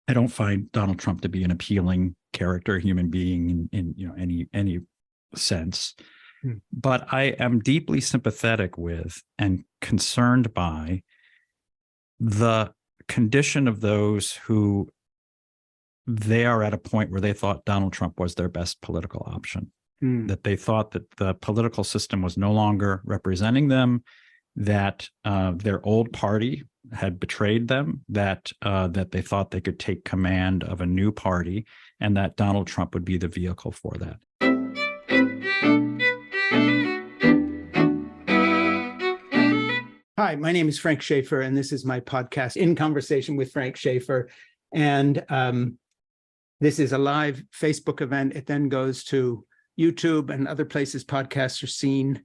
I don't find Donald Trump to be an appealing character, human being in any sense. But I am deeply sympathetic with and concerned by the condition of those who they are at a point where they thought Donald Trump was their best political option, that they thought that the political system was no longer representing them, that their old party had betrayed them, that they thought they could take command of a new party, and that Donald Trump would be the vehicle for that. Hi, my name is Frank Schaeffer, and this is my podcast, In Conversation with Frank Schaeffer. And this is a live Facebook event. It then goes to YouTube and other places podcasts are seen.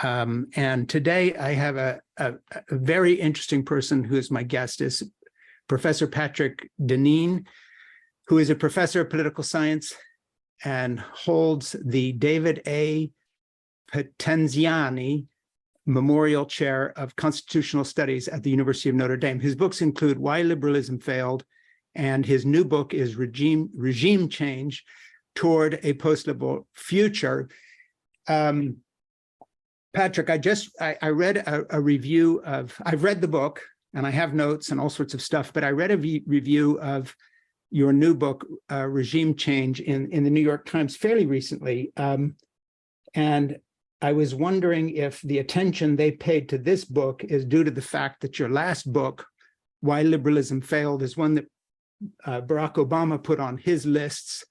And today I have a very interesting person who is my guest, is Professor Patrick Deneen, who is a professor of political science and holds the David A. Potenziani Memorial Chair of Constitutional Studies at the University of Notre Dame. His books include Why Liberalism Failed, and his new book is Regime Change Toward a Postliberal Future. Patrick, I read a review of, I've read the book and I have notes and all sorts of stuff, but I read a review of your new book, Regime Change, in the New York Times fairly recently. And I was wondering if the attention they paid to this book is due to the fact that your last book, Why Liberalism Failed, is one that Barack Obama put on his lists,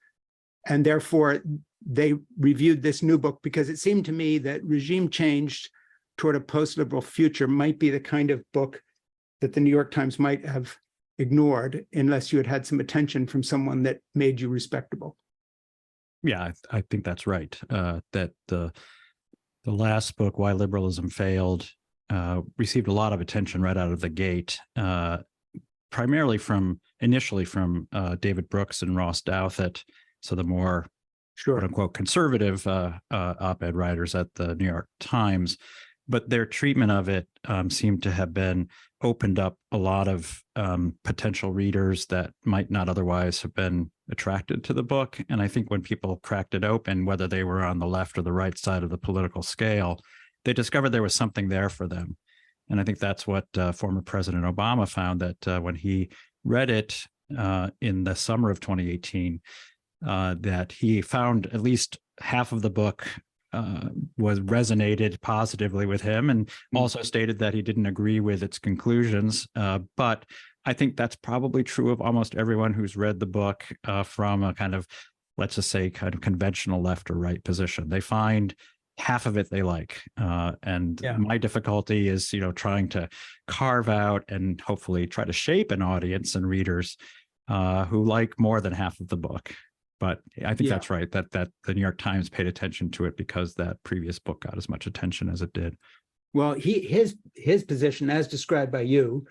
and therefore they reviewed this new book because it seemed to me that Regime Change Toward a Post-Liberal Future might be the kind of book that the New York Times might have ignored unless you had had some attention from someone that made you respectable. Yeah, I think that's right. That the last book, Why Liberalism Failed, received a lot of attention right out of the gate, primarily initially from David Brooks and Ross Douthat, so the more quote unquote conservative op-ed writers at the New York Times. But their treatment of it seemed to have been opened up a lot of potential readers that might not otherwise have been attracted to the book. And I think when people cracked it open, whether they were on the left or the right side of the political scale, they discovered there was something there for them. And I think that's what former President Obama found, that when he read it in the summer of 2018, that he found at least half of the book was resonated positively with him, and also stated that he didn't agree with its conclusions. But I think that's probably true of almost everyone who's read the book from a kind of, let's just say, kind of conventional left or right position. They find half of it they like. My difficulty is, trying to carve out and hopefully try to shape an audience and readers who like more than half of the book. But I think that's right, that the New York Times paid attention to it because that previous book got as much attention as it did. Well, his position, as described by you,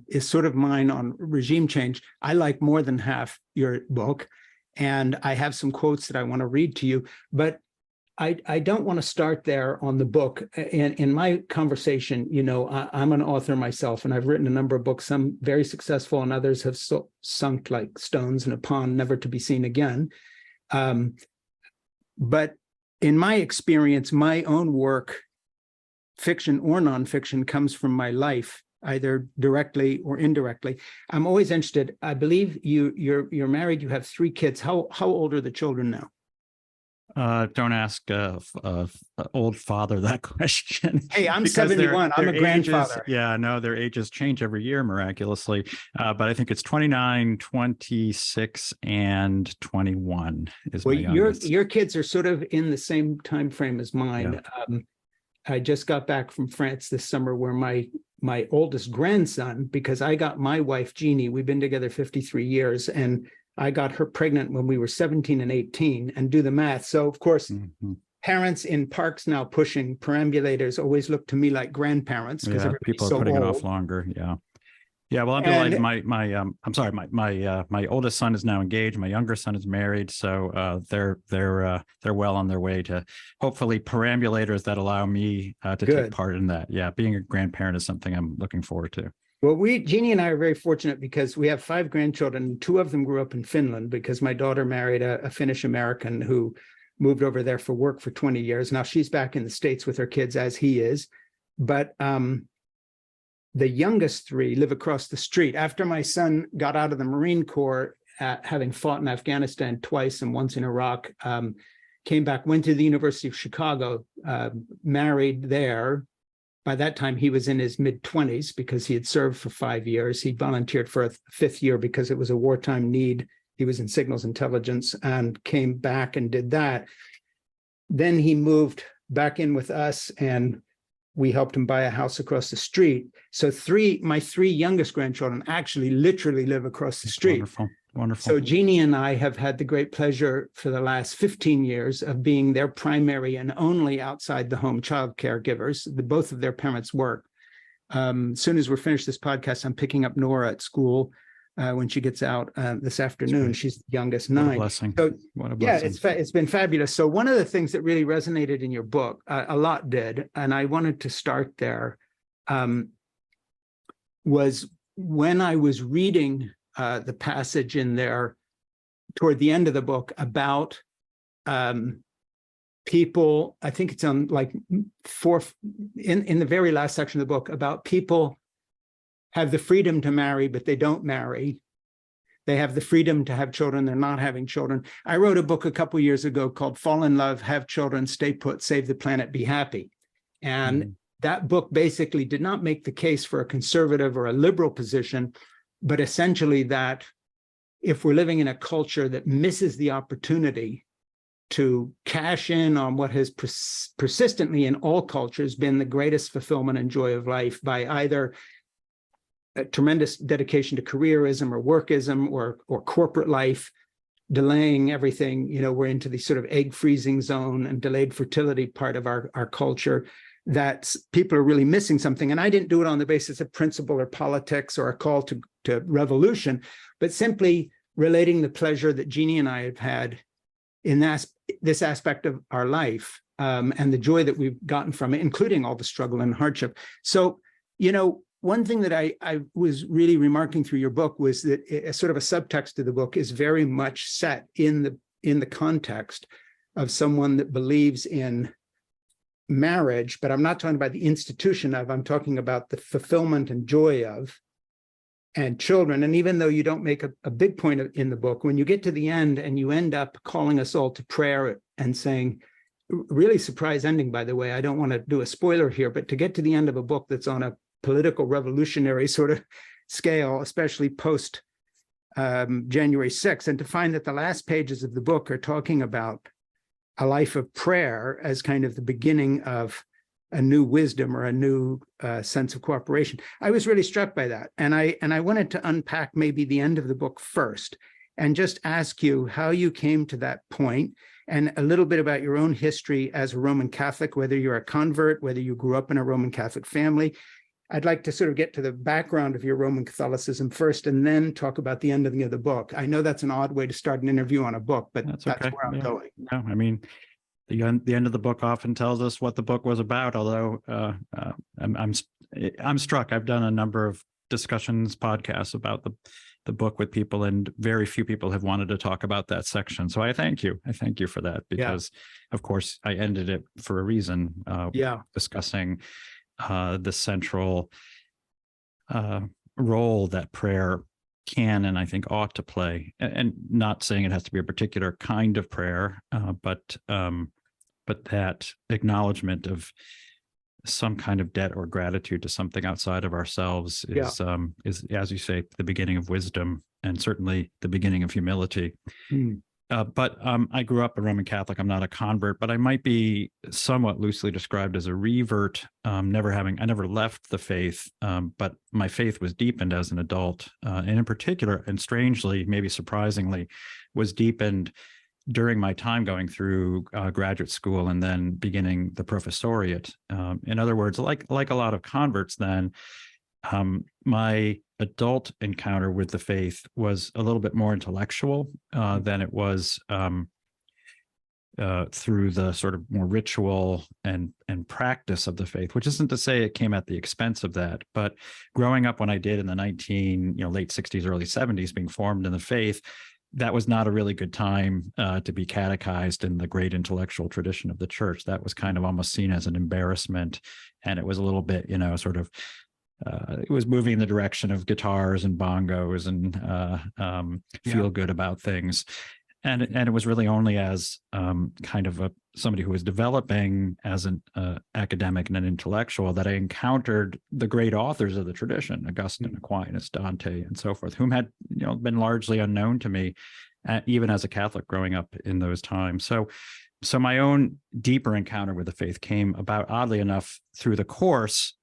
is sort of mine on regime change. I like more than half your book, and I have some quotes that I want to read to you, but I don't want to start there on the book. In my conversation, I'm an author myself, and I've written a number of books, some very successful, and others have sunk like stones in a pond, never to be seen again. But in my experience, my own work, fiction or nonfiction, comes from my life, either directly or indirectly. I'm always interested. I believe you're married. You have 3 kids. How old are the children now? Don't ask old father that question. Hey, I'm 71. I'm a grandfather. Their ages change every year, miraculously. But I think it's 29, 26, and 21 is my youngest. Your kids are sort of in the same time frame as mine. Yeah. I just got back from France this summer, where my oldest grandson, because I got my wife, Jeannie, we've been together 53 years, and I got her pregnant when we were 17 and 18, and do the math. So, of course, parents in parks now pushing perambulators always look to me like grandparents, because people are putting it off longer. Yeah. Well, my oldest son is now engaged. My younger son is married, so they're well on their way to hopefully perambulators that allow me to take part in that. Yeah, being a grandparent is something I'm looking forward to. Well, Jeannie and I are very fortunate because we have 5 grandchildren. 2 of them grew up in Finland because my daughter married a Finnish American who moved over there for work for 20 years. Now she's back in the States with her kids as he is. But the youngest 3 live across the street. After my son got out of the Marine Corps, having fought in Afghanistan twice and once in Iraq, came back, went to the University of Chicago, married there. By that time, he was in his mid-20s because he had served for 5 years. He volunteered for a 5th year because it was a wartime need. He was in signals intelligence and came back and did that. Then he moved back in with us, and we helped him buy a house across the street. So my 3 youngest grandchildren actually literally live across the street. Wonderful. Wonderful. So Jeannie and I have had the great pleasure for the last 15 years of being their primary and only outside the home child caregivers. Both of their parents work. As soon as we're finished this podcast, I'm picking up Nora at school when she gets out this afternoon. She's the youngest, 9. What a blessing. So, what a blessing. Yeah, it's been fabulous. So one of the things that really resonated in your book, a lot did, and I wanted to start there, was when I was reading the passage in there toward the end of the book about people, I think it's on like in the very last section of the book, about people have the freedom to marry, but they don't marry. They have the freedom to have children, they're not having children. I wrote a book a couple years ago called Fall in Love, Have Children, Stay Put, Save the Planet, Be Happy. And that book basically did not make the case for a conservative or a liberal position, but essentially that if we're living in a culture that misses the opportunity to cash in on what has persistently in all cultures been the greatest fulfillment and joy of life by either a tremendous dedication to careerism or workism or corporate life, delaying everything, we're into the sort of egg freezing zone and delayed fertility part of our culture, that people are really missing something. And I didn't do it on the basis of principle or politics or a call to revolution, but simply relating the pleasure that Jeannie and I have had in this aspect of our life and the joy that we've gotten from it, including all the struggle and hardship. So, one thing that I was really remarking through your book was that a sort of a subtext of the book is very much set in the context of someone that believes in marriage, but I'm not talking about the institution of, I'm talking about the fulfillment and joy of, and children. And even though you don't make a big point in the book, when you get to the end and you end up calling us all to prayer and saying, really surprise ending, by the way, I don't want to do a spoiler here, but to get to the end of a book that's on a political revolutionary sort of scale, especially post January 6th, and to find that the last pages of the book are talking about a life of prayer as kind of the beginning of a new wisdom or a new sense of cooperation. I was really struck by that. And I wanted to unpack maybe the end of the book first and just ask you how you came to that point and a little bit about your own history as a Roman Catholic, whether you're a convert, whether you grew up in a Roman Catholic family. I'd like to sort of get to the background of your Roman Catholicism first and then talk about the ending of the book. I know that's an odd way to start an interview on a book, but that's okay. Where I'm going. No, I mean, the end of the book often tells us what the book was about, although I'm struck. I've done a number of discussions, podcasts about the book with people, and very few people have wanted to talk about that section. So I thank you. I thank you for that, because of course I ended it for a reason, discussing the central role that prayer can and I think ought to play, and not saying it has to be a particular kind of prayer, but that acknowledgement of some kind of debt or gratitude to something outside of ourselves is, as you say, the beginning of wisdom and certainly the beginning of humility. But I grew up a Roman Catholic. I'm not a convert, but I might be somewhat loosely described as a revert. I never left the faith, but my faith was deepened as an adult, and in particular, and strangely, maybe surprisingly, was deepened during my time going through graduate school and then beginning the professoriate. In other words, like a lot of converts, then my adult encounter with the faith was a little bit more intellectual than it was through the sort of more ritual and practice of the faith, which isn't to say it came at the expense of that. But growing up when I did in the late 60s, early 70s, being formed in the faith, that was not a really good time to be catechized in the great intellectual tradition of the church. That was kind of almost seen as an embarrassment. And it was a little bit, sort of, it was moving in the direction of guitars and bongos and feel good about things. And it was really only as kind of somebody who was developing as an academic and an intellectual that I encountered the great authors of the tradition, Augustine, Aquinas, Dante, and so forth, whom had been largely unknown to me, even as a Catholic growing up in those times. So my own deeper encounter with the faith came about, oddly enough, through the course,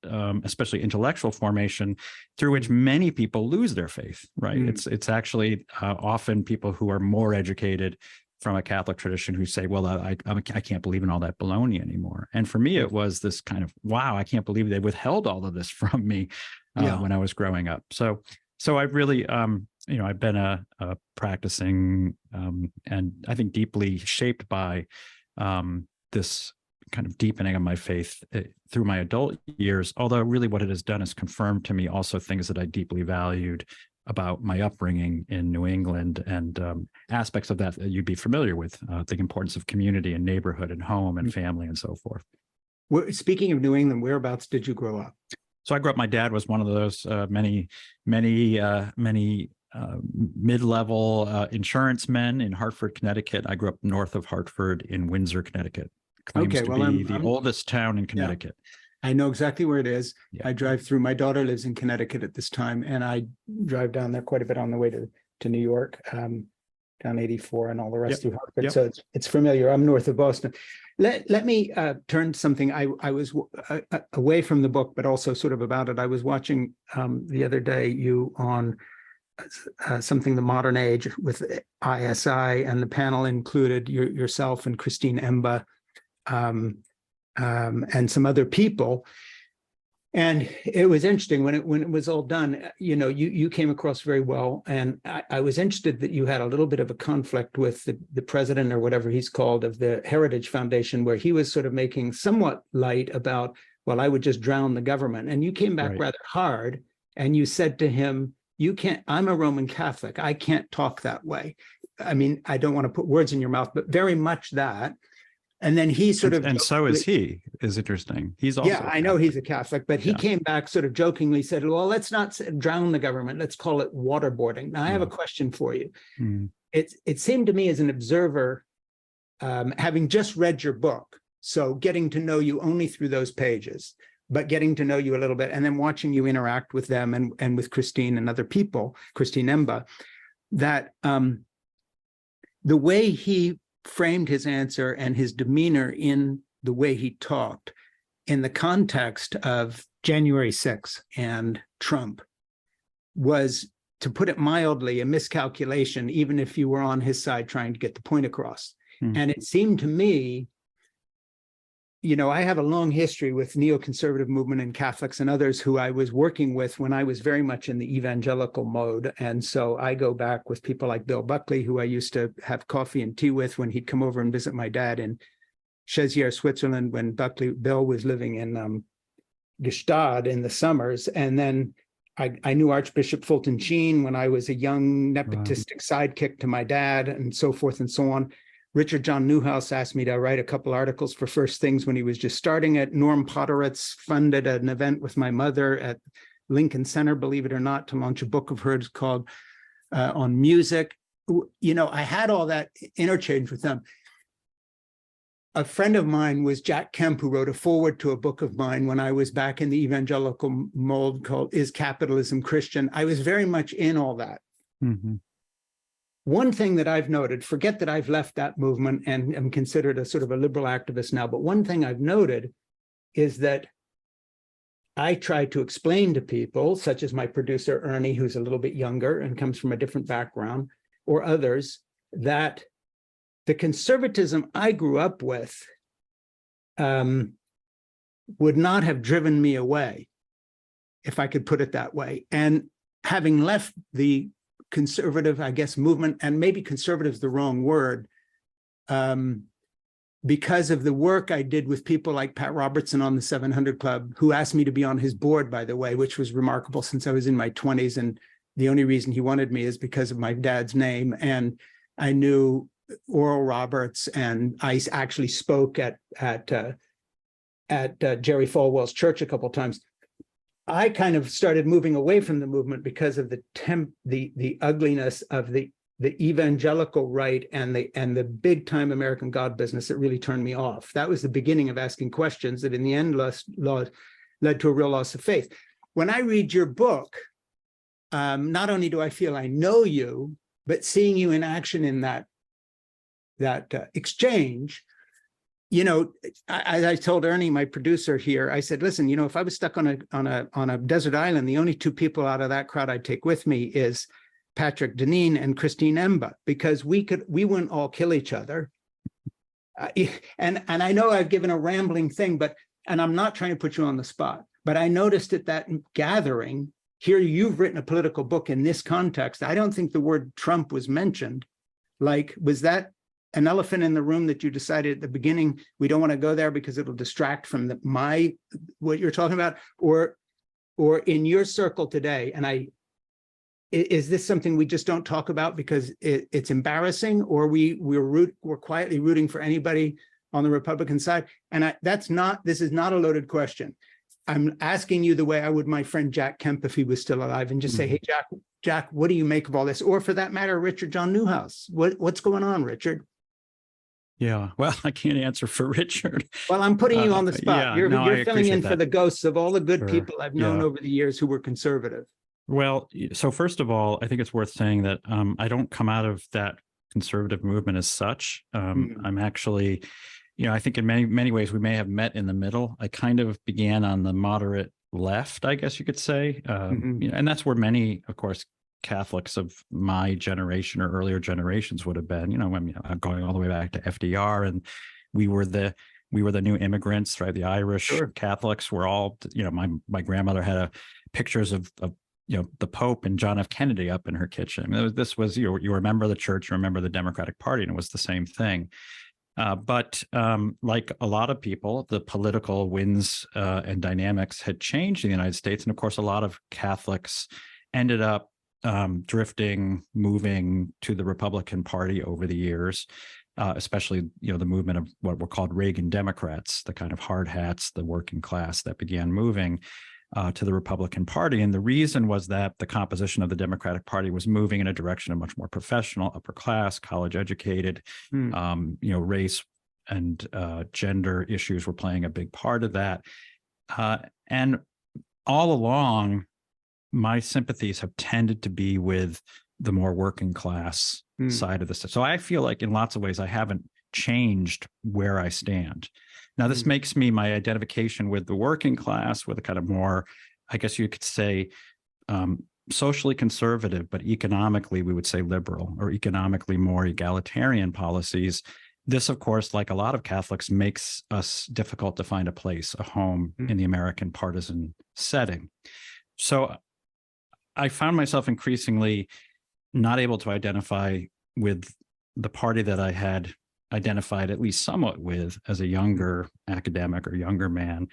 especially intellectual formation, through which many people lose their faith, right? It's actually often people who are more educated from a Catholic tradition who say, well, I can't believe in all that baloney anymore. And for me, it was this kind of, wow, I can't believe they withheld all of this from me when I was growing up. So I've really, I've been a practicing and I think deeply shaped by this kind of deepening of my faith through my adult years, although really what it has done is confirmed to me also things that I deeply valued about my upbringing in New England and aspects of that you'd be familiar with, the importance of community and neighborhood and home and family and so forth. Well, speaking of New England, whereabouts did you grow up? So I grew up, my dad was one of those many mid-level insurance men in Hartford, Connecticut. I grew up north of Hartford in Windsor, Connecticut. Claims to be the oldest town in Connecticut. I know exactly where it is. Yeah. I drive through. My daughter lives in Connecticut at this time, and I drive down there quite a bit on the way to New York, down 84 and all the rest through Hartford. So it's familiar. I'm north of Boston. Let me turn to something. I was away from the book, but also sort of about it. I was watching the other day you on something, The Modern Age with ISI, and the panel included yourself and Christine Emba and some other people. And it was interesting when it was all done, you came across very well. And I was interested that you had a little bit of a conflict with the president, or whatever he's called, of the Heritage Foundation, where he was sort of making somewhat light about, well, I would just drown the government. And you came back rather hard, and you said to him, you can't, I'm a Roman Catholic, I can't talk that way. I mean, I don't want to put words in your mouth, but very much that. And then he sort of, and so is he, is interesting. He's also, I know he's a Catholic, but he came back sort of jokingly said, well, let's not drown the government, let's call it waterboarding. Now I have a question for you. It seemed to me as an observer, having just read your book, so getting to know you only through those pages, but getting to know you a little bit, and then watching you interact with them and with Christine and other people, Christine Emba, that the way he framed his answer and his demeanor in the way he talked in the context of January 6th and Trump was, to put it mildly, a miscalculation, even if you were on his side trying to get the point across. And it seemed to me, I have a long history with neoconservative movement and Catholics and others who I was working with when I was very much in the evangelical mode. And so I go back with people like Bill Buckley, who I used to have coffee and tea with when he'd come over and visit my dad in Chezier, Switzerland, when Bill was living in Gstaad in the summers. And then I knew Archbishop Fulton Sheen when I was a young nepotistic sidekick to my dad, and so forth and so on. Richard John Newhouse asked me to write a couple articles for First Things when he was just starting it. Norm Potteritz funded an event with my mother at Lincoln Center, believe it or not, to launch a book of hers called On Music. I had all that interchange with them. A friend of mine was Jack Kemp, who wrote a foreword to a book of mine when I was back in the evangelical mold called Is Capitalism Christian? I was very much in all that. One thing that I've noted, forget that I've left that movement and am considered a sort of a liberal activist now, but one thing I've noted is that I try to explain to people, such as my producer, Ernie, who's a little bit younger and comes from a different background, or others, that the conservatism I grew up with would not have driven me away, if I could put it that way. And having left the conservative, I guess, movement, and maybe conservative is the wrong word, because of the work I did with people like Pat Robertson on the 700 Club, who asked me to be on his board, by the way, which was remarkable since I was in my 20s. And the only reason he wanted me is because of my dad's name. And I knew Oral Roberts, and I actually spoke at Jerry Falwell's church a couple of times. I kind of started moving away from the movement because of the ugliness of the evangelical right and the big time American God business that really turned me off. That was the beginning of asking questions that in the end led to a real loss of faith. When I read your book, not only do I feel I know you, but seeing you in action in that exchange, you know, I told Ernie, my producer here, I said, listen, you know, if I was stuck on a desert island, the only two people out of that crowd I'd take with me is Patrick Deneen and Christine Emba, because we wouldn't all kill each other. And I know I've given a rambling thing, and I'm not trying to put you on the spot, but I noticed at that gathering, here you've written a political book in this context. I don't think the word Trump was mentioned. Like, was that an elephant in the room that you decided at the beginning, we don't want to go there because it'll distract from what you're talking about? Or in your circle today, and is this something we just don't talk about because it's embarrassing, or we're quietly rooting for anybody on the Republican side? And this is not a loaded question. I'm asking you the way I would my friend Jack Kemp if he was still alive, and just say, hey, Jack, what do you make of all this? Or for that matter, Richard John Newhouse, what's going on, Richard? Yeah, well, I can't answer for Richard. Well, I'm putting you on the spot. Yeah, you're filling in for the ghosts of all the good Sure. people I've known over the years who were conservative. Well, so first of all, I think it's worth saying that I don't come out of that conservative movement as such. I'm actually, you know, I think in many ways we may have met in the middle. I kind of began on the moderate left, I guess you could say, you know, and that's where many, of course, Catholics of my generation or earlier generations would have been. You know, I'm going all the way back to FDR, and we were the new immigrants, right? The Irish Catholics were all, you know, my grandmother had pictures of you know, the Pope and John F. Kennedy up in her kitchen. I mean, this was, you remember the church, you remember the Democratic Party, and it was the same thing. But like a lot of people, the political winds and dynamics had changed in the United States. And of course, a lot of Catholics ended up drifting, moving to the Republican Party over the years, especially, you know, the movement of what were called Reagan Democrats, the kind of hard hats, the working class that began moving to the Republican Party. And the reason was that the composition of the Democratic Party was moving in a direction of much more professional, upper class, college educated, you know, race and gender issues were playing a big part of that. And all along, my sympathies have tended to be with the more working class side of this. So I feel like in lots of ways, I haven't changed where I stand. Now, this makes me, my identification with the working class, with a kind of more, I guess you could say, socially conservative, but economically, we would say liberal, or economically more egalitarian policies. This, of course, like a lot of Catholics, makes us difficult to find a place, a home in the American partisan setting. So I found myself increasingly not able to identify with the party that I had identified at least somewhat with as a younger academic or younger man,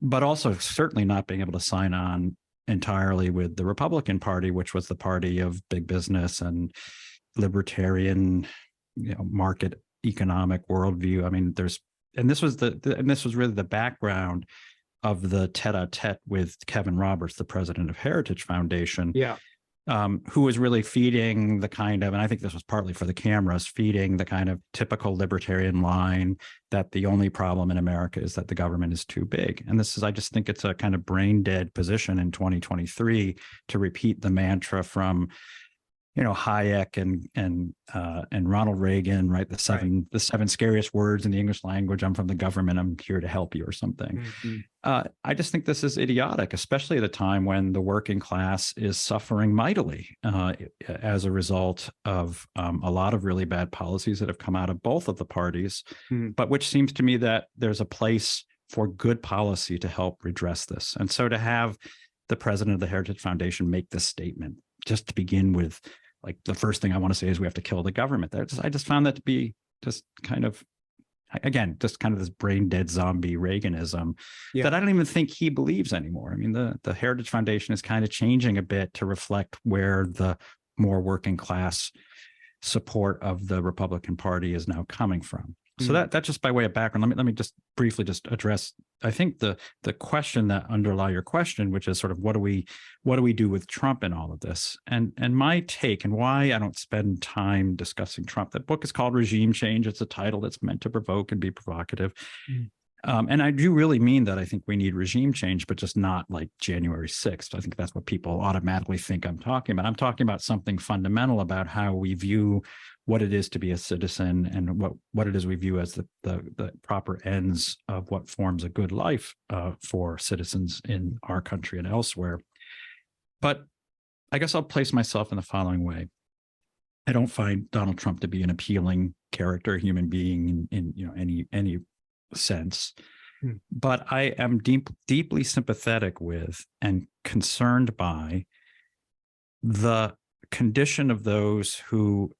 but also certainly not being able to sign on entirely with the Republican Party, which was the party of big business and libertarian, you know, market economic worldview. I mean, this was really the background of the tete-a-tete with Kevin Roberts, the president of Heritage Foundation. Yeah. Who was really feeding the kind of, and I think this was partly for the cameras, feeding the kind of typical libertarian line that the only problem in America is that the government is too big. And I just think it's a kind of brain dead position in 2023 to repeat the mantra from, you know, Hayek and Ronald Reagan, right? The seven scariest words in the English language. I'm from the government. I'm here to help you, or something. I just think this is idiotic, especially at a time when the working class is suffering mightily as a result of a lot of really bad policies that have come out of both of the parties, but which seems to me that there's a place for good policy to help redress this. And so to have the president of the Heritage Foundation make this statement, just to begin with, like, the first thing I want to say is we have to kill the government. I just found that to be just kind of again, just kind of this brain dead zombie Reaganism Yeah. that I don't even think he believes anymore. I mean, the Heritage Foundation is kind of changing a bit to reflect where the more working class support of the Republican Party is now coming from. So that's just by way of background. Let me just briefly just address, I think, the question that underlie your question, which is sort of what do we do with Trump in all of this? And my take, and why I don't spend time discussing Trump. That book is called Regime Change. It's a title that's meant to provoke and be provocative. And I do really mean that I think we need regime change, but just not like January 6th. I think that's what people automatically think I'm talking about. I'm talking about something fundamental about how we view what it is to be a citizen and what it is we view as the proper ends of what forms a good life for citizens in our country and elsewhere. But I guess I'll place myself in the following way. I don't find Donald Trump to be an appealing character, human being in any sense. But I am deeply sympathetic with and concerned by the condition of those who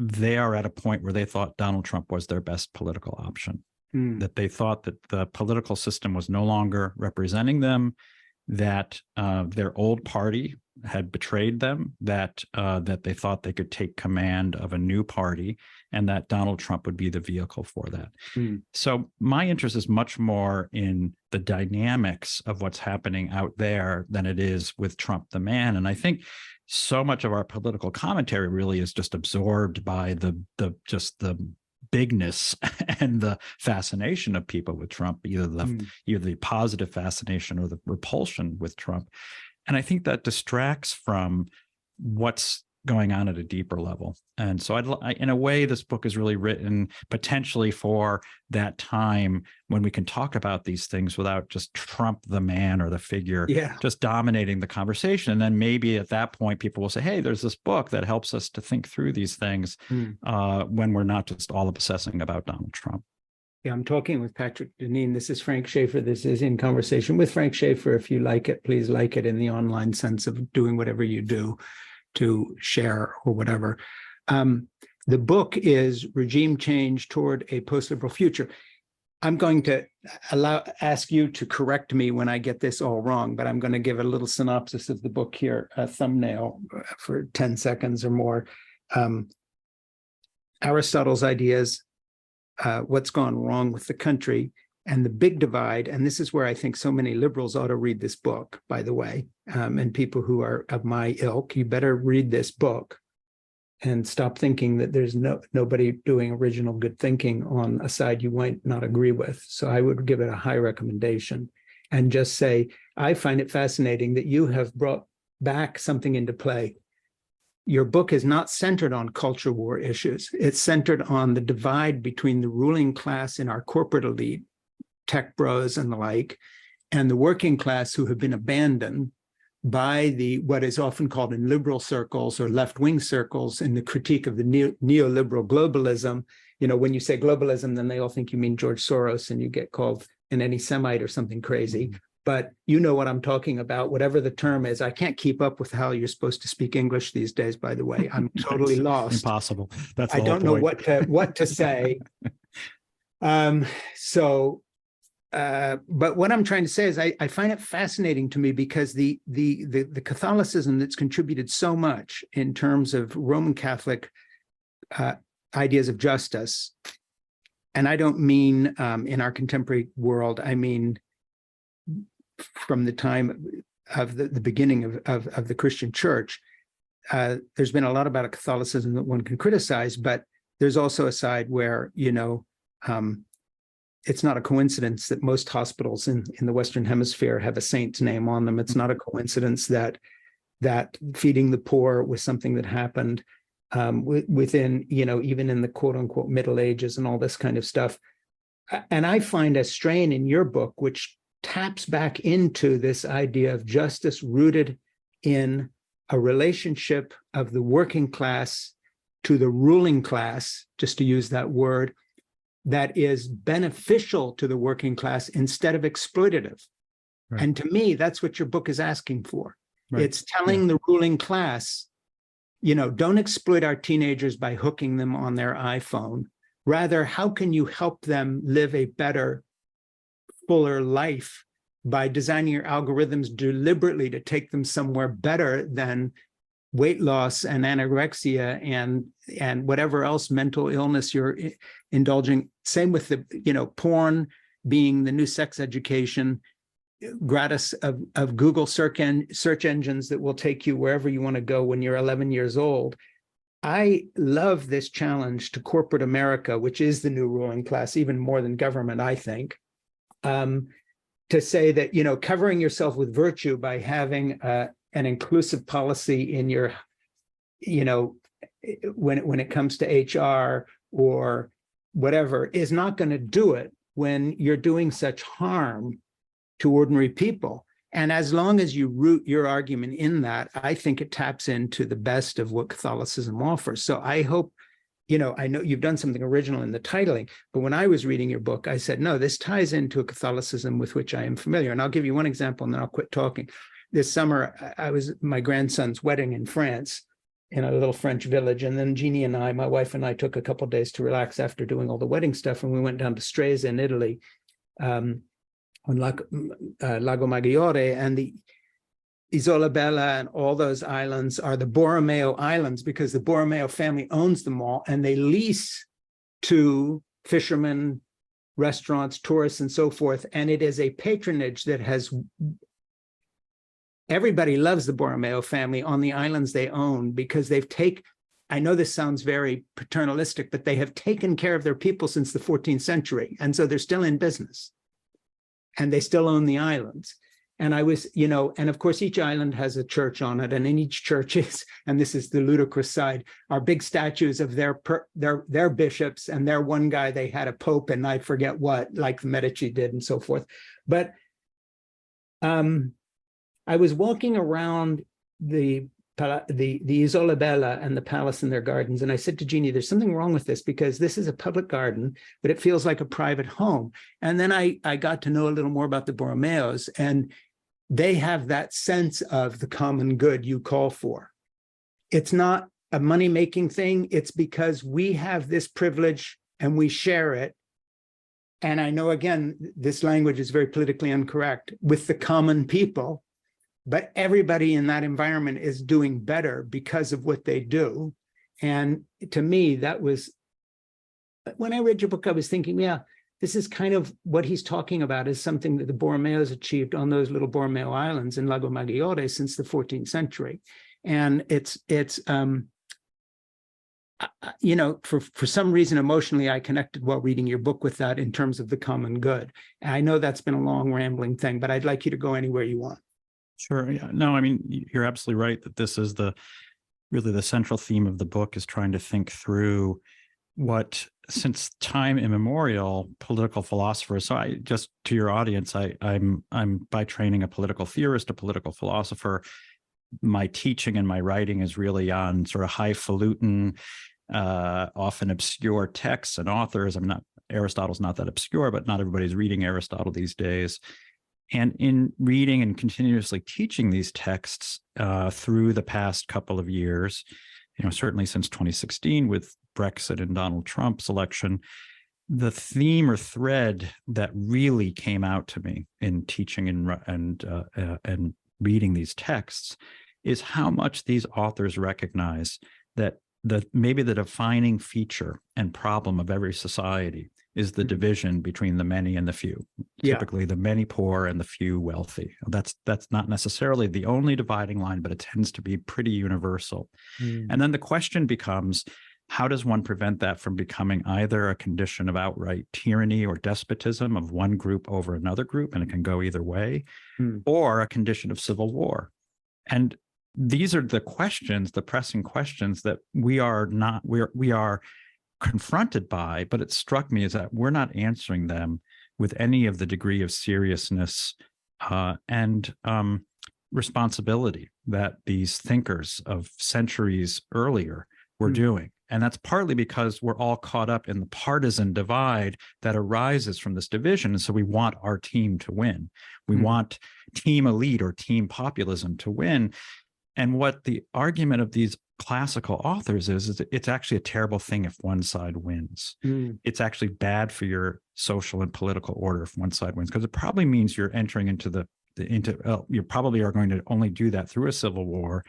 they are at a point where they thought Donald Trump was their best political option, that they thought that the political system was no longer representing them, that their old party had betrayed them, that they thought they could take command of a new party, and that Donald Trump would be the vehicle for that. So my interest is much more in the dynamics of what's happening out there than it is with Trump the man. And I think so much of our political commentary really is just absorbed by the bigness and the fascination of people with Trump, either the positive fascination or the repulsion with Trump. And I think that distracts from what's going on at a deeper level. And so in a way, this book is really written potentially for that time when we can talk about these things without just Trump the man or the figure just dominating the conversation. And then maybe at that point, people will say, hey, there's this book that helps us to think through these things when we're not just all obsessing about Donald Trump. Yeah, I'm talking with Patrick Deneen. This is Frank Schaeffer. This is In Conversation with Frank Schaeffer. If you like it, please like it in the online sense of doing whatever you do to share or whatever. The book is Regime Change Toward a Postliberal Future. I'm going to ask you to correct me when I get this all wrong, but I'm going to give a little synopsis of the book here, a thumbnail for 10 seconds or more. Aristotle's ideas, what's gone wrong with the country, and the big divide. And this is where I think so many liberals ought to read this book, by the way, and people who are of my ilk, you better read this book and stop thinking that there's nobody doing original good thinking on a side you might not agree with. So I would give it a high recommendation and just say, I find it fascinating that you have brought back something into play. Your book is not centered on culture war issues. It's centered on the divide between the ruling class in our corporate elite, tech bros and the like, and the working class who have been abandoned by what is often called in liberal circles or left-wing circles in the critique of the neoliberal globalism. You know, when you say globalism, then they all think you mean George Soros and you get called an anti-Semite or something crazy. But you know what I'm talking about, whatever the term is. I can't keep up with how you're supposed to speak English these days, by the way. I'm totally lost. Impossible. That's the I don't know what to say. But what I'm trying to say is I find it fascinating to me because the Catholicism that's contributed so much in terms of Roman Catholic ideas of justice, and I don't mean in our contemporary world, I mean from the time of the beginning of the Christian church, there's been a lot about Catholicism that one can criticize, but there's also a side where, it's not a coincidence that most hospitals in the Western Hemisphere have a saint's name on them. It's not a coincidence that feeding the poor was something that happened within, even in the quote unquote Middle Ages and all this kind of stuff. And I find a strain in your book, which taps back into this idea of justice rooted in a relationship of the working class to the ruling class, just to use that word, that is beneficial to the working class instead of exploitative. Right. And to me, that's what your book is asking for. Right. It's telling the ruling class, don't exploit our teenagers by hooking them on their iPhone. Rather, how can you help them live a better, fuller life by designing your algorithms deliberately to take them somewhere better than weight loss and anorexia and whatever else mental illness you're indulging. Same with the, porn being the new sex education, gratis of Google search engines that will take you wherever you want to go when you're 11 years old. I love this challenge to corporate America, which is the new ruling class, even more than government, I think, to say that, covering yourself with virtue by having an inclusive policy in your, when it comes to HR or whatever, is not going to do it when you're doing such harm to ordinary people. And as long as you root your argument in that, I think it taps into the best of what Catholicism offers. So I hope, I know you've done something original in the titling, but when I was reading your book, I said, no, this ties into a Catholicism with which I am familiar. And I'll give you one example and then I'll quit talking. This summer, I was at my grandson's wedding in France in a little French village. And then Jeannie and I, my wife and I, took a couple of days to relax after doing all the wedding stuff. And we went down to Stresa in Italy, on Lago Maggiore, and the Isola Bella and all those islands are the Borromeo Islands because the Borromeo family owns them all, and they lease to fishermen, restaurants, tourists, and so forth. And it is a patronage that has, everybody loves the Borromeo family on the islands they own because I know this sounds very paternalistic, but they have taken care of their people since the 14th century. And so they're still in business and they still own the islands. And I was, and of course, each island has a church on it. And in each church is, and this is the ludicrous side, are big statues of their bishops and their one guy, they had a pope and I forget what, like the Medici did and so forth. But I was walking around the Isola Bella and the palace and their gardens. And I said to Jeannie, there's something wrong with this because this is a public garden, but it feels like a private home. And then I got to know a little more about the Borromeos, and they have that sense of the common good you call for. It's not a money-making thing. It's because we have this privilege and we share it. And I know, again, this language is very politically incorrect, with the common people. But everybody in that environment is doing better because of what they do. And to me, that was, when I read your book, I was thinking, yeah, this is kind of what he's talking about, is something that the Borromeos achieved on those little Borromeo Islands in Lago Maggiore since the 14th century. And for some reason, emotionally, I connected while reading your book with that in terms of the common good. And I know that's been a long rambling thing, but I'd like you to go anywhere you want. Sure. Yeah. No, I mean, you're absolutely right that this is really the central theme of the book, is trying to think through what, since time immemorial, political philosophers. So to your audience, I'm by training a political theorist, a political philosopher. My teaching and my writing is really on sort of highfalutin, often obscure texts and authors. Aristotle's not that obscure, but not everybody's reading Aristotle these days. And in reading and continuously teaching these texts through the past couple of years, certainly since 2016 with Brexit and Donald Trump's election, the theme or thread that really came out to me in teaching and reading these texts is how much these authors recognize that maybe the defining feature and problem of every society is the division between the many and the few. Yeah. Typically the many poor and the few wealthy. That's not necessarily the only dividing line, but it tends to be pretty universal. And then the question becomes, how does one prevent that from becoming either a condition of outright tyranny or despotism of one group over another group, and it can go either way, or a condition of civil war? And these are the questions, the pressing questions that we are confronted by, but it struck me is that we're not answering them with any of the degree of seriousness and responsibility that these thinkers of centuries earlier were doing. And that's partly because we're all caught up in the partisan divide that arises from this division. And so we want our team to win. We want team elite or team populism to win. And what the argument of these classical authors is that it's actually a terrible thing if one side wins. It's actually bad for your social and political order if one side wins, because it probably means you're entering into you probably are going to only do that through a civil war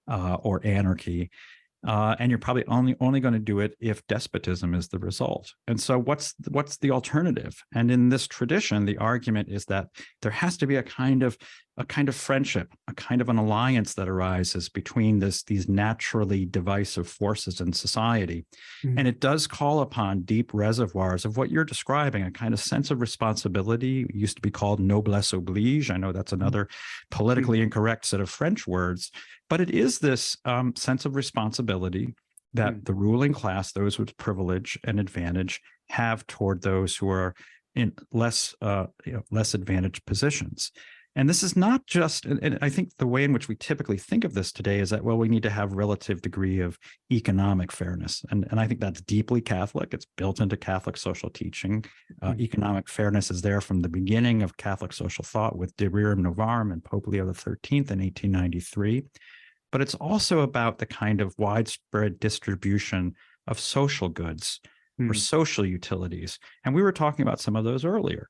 or anarchy. And you're probably only going to do it if despotism is the result. And so what's the alternative? And in this tradition, the argument is that there has to be a kind of friendship, a kind of an alliance that arises between these naturally divisive forces in society. And it does call upon deep reservoirs of what you're describing, a kind of sense of responsibility. It used to be called noblesse oblige. I know that's another politically incorrect set of French words, but it is this sense of responsibility that the ruling class, those with privilege and advantage, have toward those who are in less advantaged positions. And this is not just, and I think the way in which we typically think of this today is that, well, we need to have relative degree of economic fairness. And I think that's deeply Catholic. It's built into Catholic social teaching. Economic fairness is there from the beginning of Catholic social thought with De Rerum Novarum and Pope Leo XIII in 1893. But it's also about the kind of widespread distribution of social goods or social utilities. And we were talking about some of those earlier.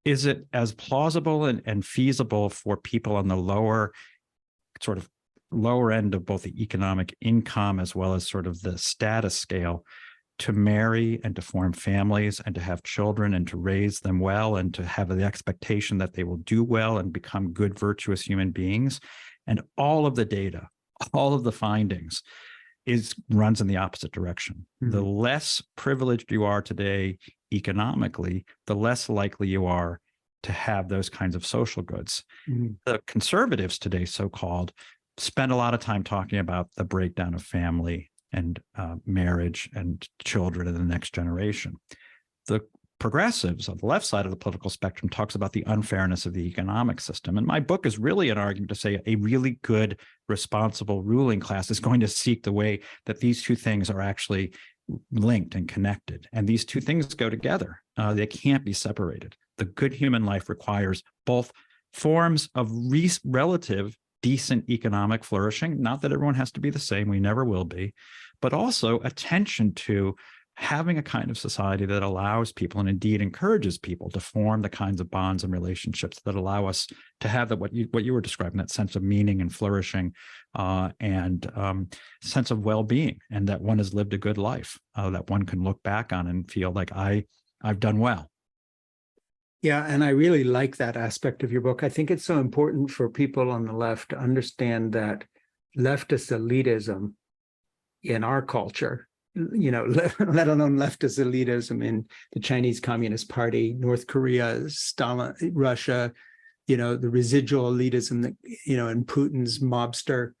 Is it as plausible and feasible for people on the lower end of both the economic income as well as sort of the status scale to marry and to form families and to have children and to raise them well and to have the expectation that they will do well and become good, virtuous human beings? And all of the data, all of the findings runs in the opposite direction. The less privileged you are today economically, the less likely you are to have those kinds of social goods. The conservatives today, so-called, spend a lot of time talking about the breakdown of family and marriage and children in the next generation. The progressives on the left side of the political spectrum talks about the unfairness of the economic system. And my book is really an argument to say a really good, responsible ruling class is going to seek the way that these two things are actually linked and connected. And these two things go together. They can't be separated. The good human life requires both forms of relative decent economic flourishing, not that everyone has to be the same, we never will be, but also attention to having a kind of society that allows people and indeed encourages people to form the kinds of bonds and relationships that allow us to have what you were describing, that sense of meaning and flourishing and sense of well-being, and that one has lived a good life, that one can look back on and feel like I've done well. Yeah, and I really like that aspect of your book. I think it's so important for people on the left to understand that leftist elitism in our culture, let alone leftist elitism in the Chinese Communist Party, North Korea, Stalin, Russia, the residual elitism that, in Putin's mobster,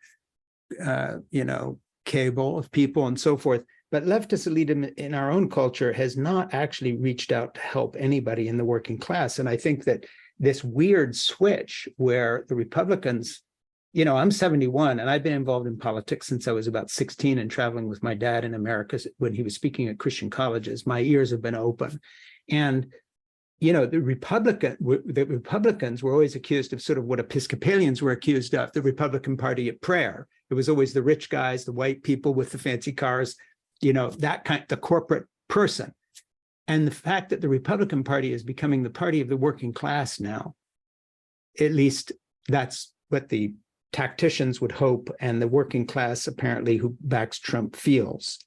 cable of people and so forth. But leftist elitism in our own culture has not actually reached out to help anybody in the working class. And I think that this weird switch where the Republicans, I'm 71 and I've been involved in politics since I was about 16 and traveling with my dad in America when he was speaking at Christian colleges. My ears have been open. And, the Republicans were always accused of sort of what Episcopalians were accused of, the Republican Party at prayer. It was always the rich guys, the white people with the fancy cars, that kind, the corporate person. And the fact that the Republican Party is becoming the party of the working class now, at least that's what the tacticians would hope, and the working class apparently who backs Trump feels.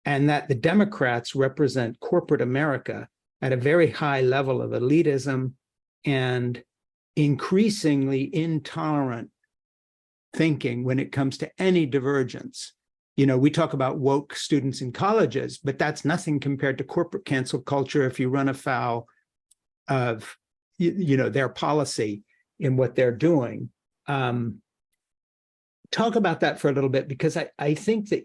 And that the Democrats represent corporate America at a very high level of elitism and increasingly intolerant thinking when it comes to any divergence. We talk about woke students in colleges, but that's nothing compared to corporate cancel culture if you run afoul of, their policy in what they're doing. Talk about that for a little bit, because I think that,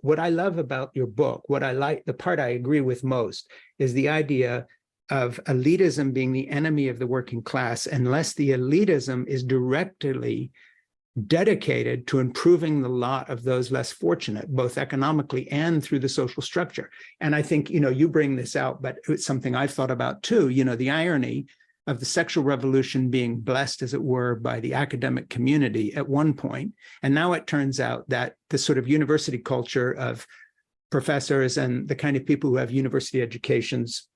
what I love about your book, what I like, the part I agree with most is the idea of elitism being the enemy of the working class, unless the elitism is directly dedicated to improving the lot of those less fortunate, both economically and through the social structure. And I think, you bring this out, but it's something I've thought about too, the irony of the sexual revolution being blessed, as it were, by the academic community at one point. And now it turns out that the sort of university culture of professors and the kind of people who have university educations,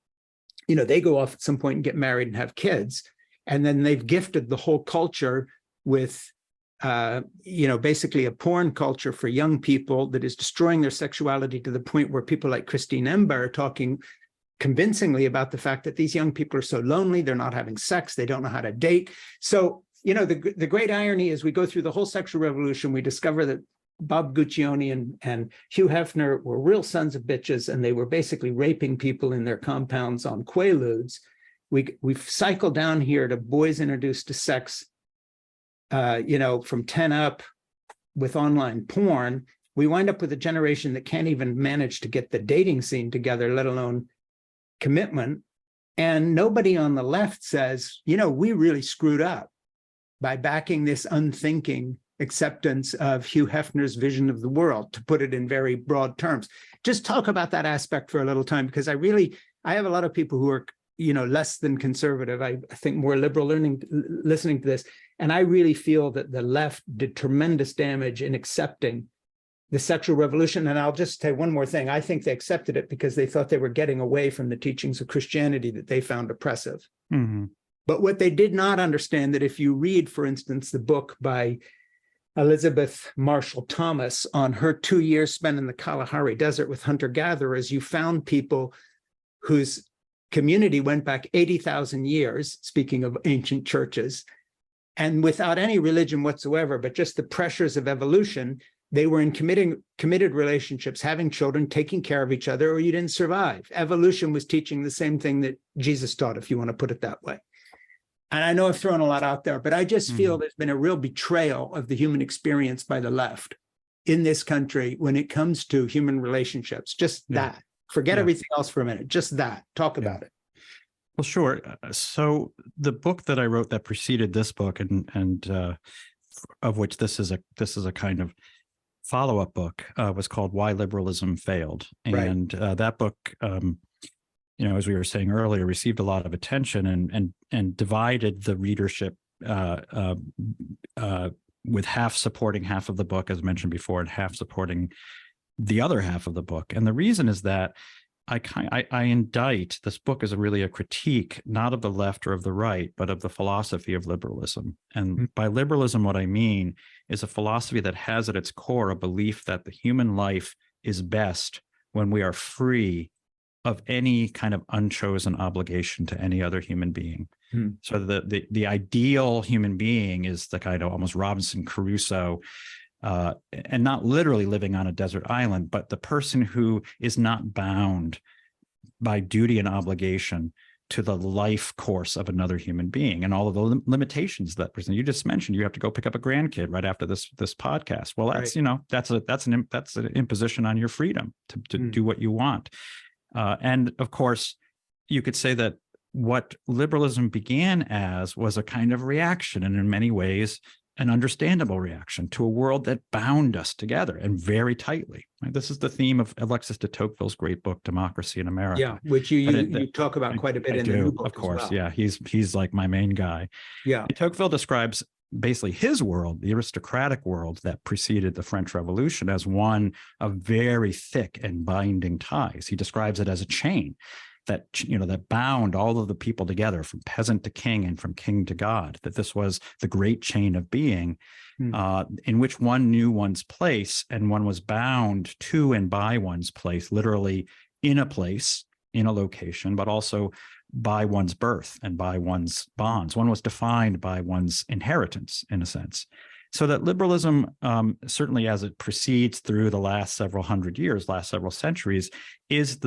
they go off at some point and get married and have kids. And then they've gifted the whole culture with, basically a porn culture for young people that is destroying their sexuality to the point where people like Christine Emba are talking convincingly about the fact that these young people are so lonely, they're not having sex, they don't know how to date. So, the great irony is we go through the whole sexual revolution, we discover that Bob Guccione and Hugh Hefner were real sons of bitches, and they were basically raping people in their compounds on Quaaludes. We've cycled down here to boys introduced to sex, from 10 up with online porn. We wind up with a generation that can't even manage to get the dating scene together, let alone commitment. And nobody on the left says, we really screwed up by backing this unthinking acceptance of Hugh Hefner's vision of the world, to put it in very broad terms. Just talk about that aspect for a little time, because I have a lot of people who are less than conservative, I think more liberal listening to this. And I really feel that the left did tremendous damage in accepting the sexual revolution. And I'll just say one more thing. I think they accepted it because they thought they were getting away from the teachings of Christianity that they found oppressive. Mm-hmm. But what they did not understand, that if you read, for instance, the book by Elizabeth Marshall Thomas on her 2 years spent in the Kalahari Desert with hunter-gatherers, you found people whose community went back 80,000 years, speaking of ancient churches, and without any religion whatsoever, but just the pressures of evolution, they were in committed relationships, having children, taking care of each other, or you didn't survive. Evolution was teaching the same thing that Jesus taught, if you want to put it that way. And I know I've thrown a lot out there, but I just feel there's been a real betrayal of the human experience by the left in this country when it comes to human relationships. Just that. Forget everything else for a minute. Just that. Talk about it. Well, sure. So the book that I wrote that preceded this book, and of which this is a kind of follow-up book, was called "Why Liberalism Failed," and that book, as we were saying earlier, received a lot of attention and divided the readership with half supporting half of the book, as mentioned before, and half supporting the other half of the book. And the reason is that I indict this book as really a critique, not of the left or of the right, but of the philosophy of liberalism. And by liberalism, what I mean is a philosophy that has at its core a belief that the human life is best when we are free of any kind of unchosen obligation to any other human being. So the ideal human being is the kind of almost Robinson Crusoe, and not literally living on a desert island, but the person who is not bound by duty and obligation to the life course of another human being and all of the limitations that person. You just mentioned you have to go pick up a grandkid right after this podcast. Well, that's that's an imposition on your freedom to do what you want. And of course, you could say that what liberalism began as was a kind of reaction, and in many ways, an understandable reaction to a world that bound us together and very tightly. Right? This is the theme of Alexis de Tocqueville's great book, Democracy in America. Yeah, which you talk about quite a bit in the new book. Of course, as well. Yeah, he's like my main guy. Yeah, and Tocqueville describes basically his world, the aristocratic world that preceded the French Revolution, as one of very thick and binding ties. He describes it as a chain that that bound all of the people together, from peasant to king and from king to god, that this was the great chain of being, in which one knew one's place and one was bound to and by one's place, literally in a place, in a location, but also by one's birth and by one's bonds. One was defined by one's inheritance, in a sense. So that liberalism, certainly as it proceeds through the last several hundred years, last several centuries, is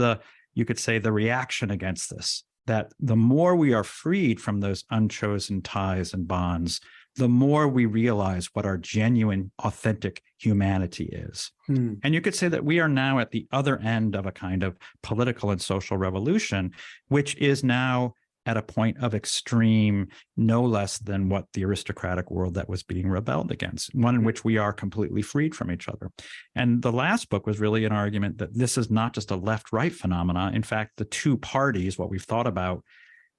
you could say, the reaction against this, that the more we are freed from those unchosen ties and bonds, the more we realize what our genuine, authentic humanity is. And you could say that we are now at the other end of a kind of political and social revolution, which is now at a point of extreme, no less than what the aristocratic world that was being rebelled against, one in which we are completely freed from each other. And the last book was really an argument that this is not just a left-right phenomena. In fact, the two parties, what we've thought about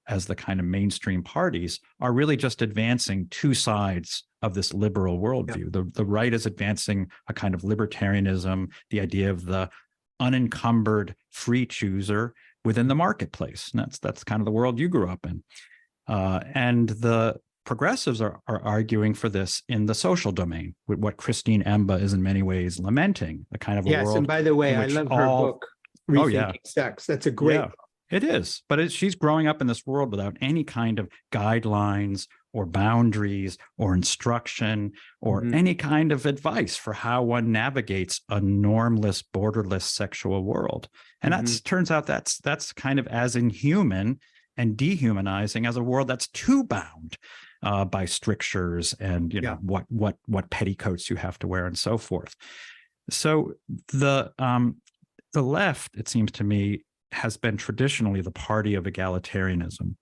as the kind of mainstream parties are really just advancing two sides of this liberal worldview. Yeah. The right is advancing a kind of libertarianism, the idea of the unencumbered free chooser within the marketplace. And that's kind of the world you grew up in. And the progressives are arguing for this in the social domain, with what Christine Emba is in many ways lamenting, the kind of a world. Yes, and by the way, I love her book, Rethinking Sex. That's a great book. It is, but she's growing up in this world without any kind of guidelines or boundaries or instruction or any kind of advice for how one navigates a normless, borderless sexual world. And that's turns out that's kind of as inhuman and dehumanizing as a world that's too bound by strictures and what petticoats you have to wear and so forth. So the left, it seems to me, has been traditionally the party of egalitarianism.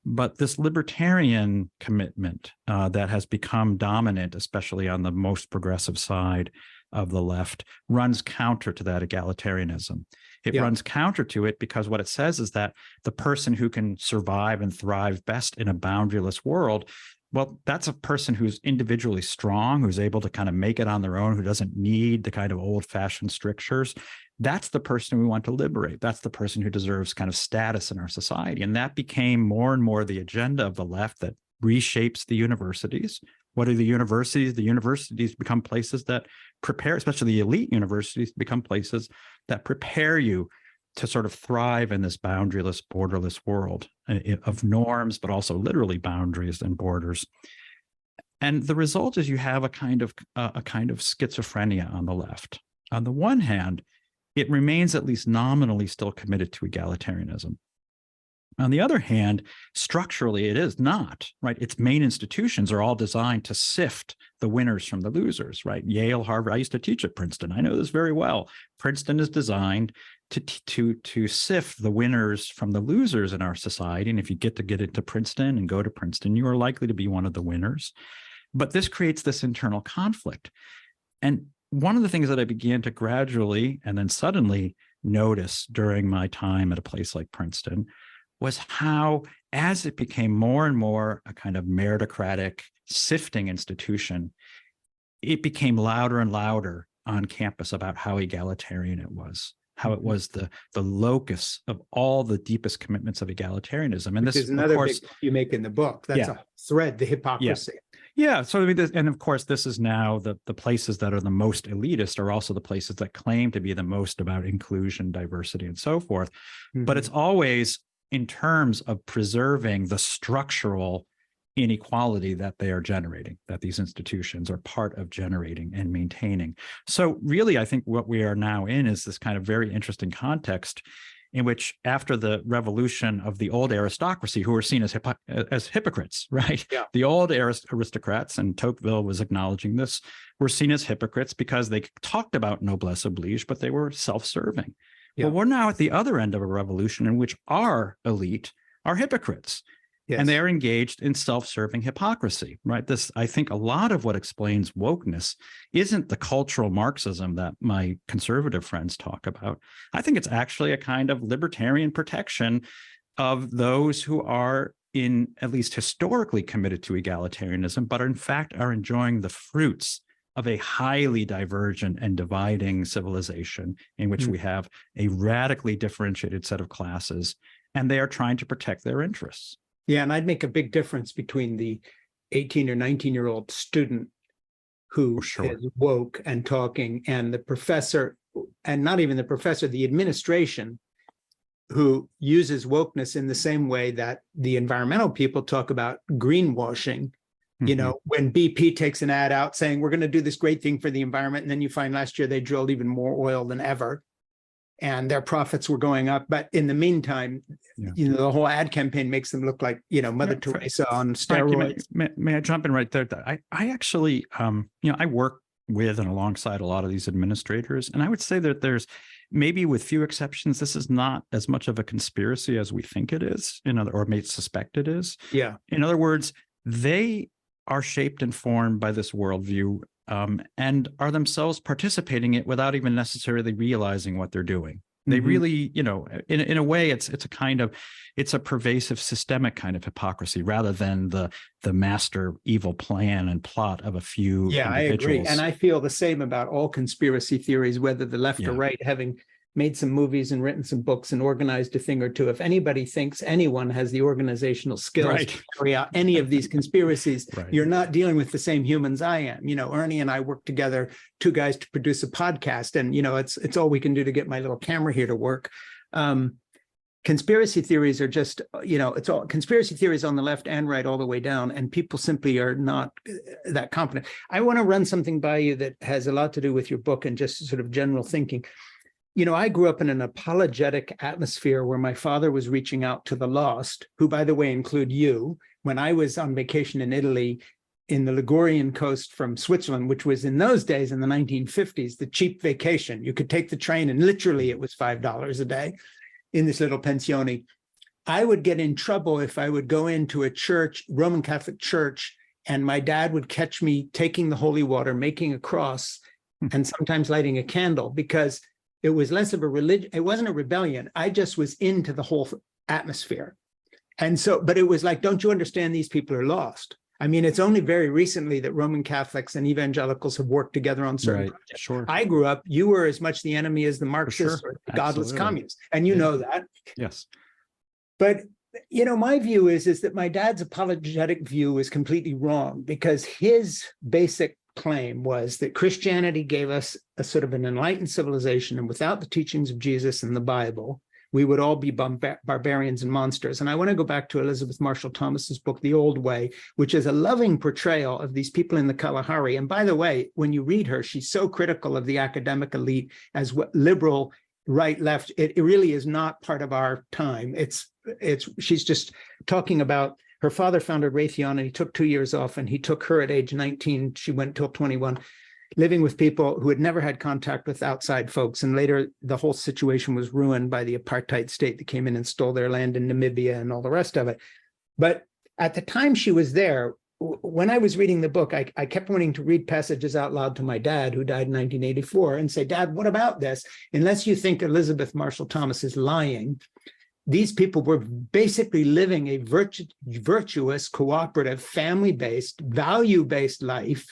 But this libertarian commitment that has become dominant, especially on the most progressive side of the left, runs counter to that egalitarianism. It runs counter to it because what it says is that the person who can survive and thrive best in a boundaryless world, well, that's a person who's individually strong, who's able to kind of make it on their own, who doesn't need the kind of old-fashioned strictures. That's the person we want to liberate. That's the person who deserves kind of status in our society. And that became more and more the agenda of the left that reshapes the universities. What are the universities? The universities become places that prepare, especially the elite universities, become places that prepare you to sort of thrive in this boundaryless, borderless world of norms, but also literally boundaries and borders. And the result is you have a kind of schizophrenia on the left. On the one hand, it remains at least nominally still committed to egalitarianism. On the other hand, structurally, it is not, right? Its main institutions are all designed to sift the winners from the losers, right? Yale, Harvard, I used to teach at Princeton. I know this very well. Princeton is designed to sift the winners from the losers in our society. And if you get into Princeton and go to Princeton, you are likely to be one of the winners. But this creates this internal conflict. And one of the things that I began to gradually and then suddenly notice during my time at a place like Princeton was how, as it became more and more a kind of meritocratic, sifting institution, it became louder and louder on campus about how egalitarian it was, how it was the locus of all the deepest commitments of egalitarianism. And Which this is another of course, big you make in the book. That's a thread, the hypocrisy. Yeah. So, I mean, and of course, this is now the places that are the most elitist are also the places that claim to be the most about inclusion, diversity, and so forth. But it's always in terms of preserving the structural inequality that they are generating, that these institutions are part of generating and maintaining. So really, I think what we are now in is this kind of very interesting context in which, after the revolution of the old aristocracy, who were seen as hypocrites, right? Yeah. The old aristocrats, and Tocqueville was acknowledging this, were seen as hypocrites because they talked about noblesse oblige, but they were self-serving. Yeah. Well, we're now at the other end of a revolution in which our elite are hypocrites. Yes. And they are engaged in self-serving hypocrisy, right? This, I think, a lot of what explains wokeness isn't the cultural Marxism that my conservative friends talk about. I think it's actually a kind of libertarian protection of those who are at least historically committed to egalitarianism, but in fact are enjoying the fruits of a highly divergent and dividing civilization in which we have a radically differentiated set of classes, and they are trying to protect their interests. Yeah, and I'd make a big difference between the 18 or 19-year-old student who is woke and talking, and the professor, and not even the professor, the administration, who uses wokeness in the same way that the environmental people talk about greenwashing. You know, when BP takes an ad out saying, we're going to do this great thing for the environment, and then you find last year they drilled even more oil than ever, and their profits were going up. But in the meantime, you know, the whole ad campaign makes them look like, you know, Mother Teresa on steroids. Frank, may I jump in right there? I actually, you know, I work with and alongside a lot of these administrators, and I would say that there's, maybe with few exceptions, this is not as much of a conspiracy as we think it is, or may suspect it is. Yeah. In other words, they are shaped and formed by this worldview, and are themselves participating in it without even necessarily realizing what they're doing. They really, in a way, it's a pervasive systemic kind of hypocrisy rather than the master evil plan and plot of a few individuals. I agree. And I feel the same about all conspiracy theories, whether the left or right, having made some movies and written some books and organized a thing or two. If anybody thinks anyone has the organizational skills to carry out any of these conspiracies, you're not dealing with the same humans I am. Ernie and I work together, two guys to produce a podcast, and it's all we can do to get my little camera here to work. Conspiracy theories are just, it's all conspiracy theories on the left and right all the way down, and people simply are not that competent. I want to run something by you that has a lot to do with your book and just sort of general thinking. I grew up in an apologetic atmosphere where my father was reaching out to the lost, who, by the way, include you. When I was on vacation in Italy, in the Ligurian coast from Switzerland, which was in those days, in the 1950s, the cheap vacation. You could take the train and literally it was $5 a day in this little pensione. I would get in trouble if I would go into a church, Roman Catholic church, and my dad would catch me taking the holy water, making a cross, and sometimes lighting a candle, because it was less of a religion. It wasn't a rebellion. I just was into the whole atmosphere. And so, but it was like, don't you understand these people are lost? I mean, it's only very recently that Roman Catholics and evangelicals have worked together on certain projects. Sure. I grew up, you were as much the enemy as the Marxists or the godless communists. And you know that. Yes. But, my view is that my dad's apologetic view is completely wrong, because his basic claim was that Christianity gave us a sort of an enlightened civilization, and without the teachings of Jesus and the Bible, we would all be barbarians and monsters. And I want to go back to Elizabeth Marshall Thomas's book, The Old Way, which is a loving portrayal of these people in the Kalahari. And by the way, when you read her, she's so critical of the academic elite as what liberal, right, left. It really is not part of our time. She's just talking about her father founded Raytheon, and he took 2 years off, and he took her at age 19. She went till 21, living with people who had never had contact with outside folks. And later, the whole situation was ruined by the apartheid state that came in and stole their land in Namibia and all the rest of it. But at the time she was there, when I was reading the book, I kept wanting to read passages out loud to my dad, who died in 1984, and say, Dad, what about this? Unless you think Elizabeth Marshall Thomas is lying, these people were basically living a virtuous, cooperative, family-based, value-based life.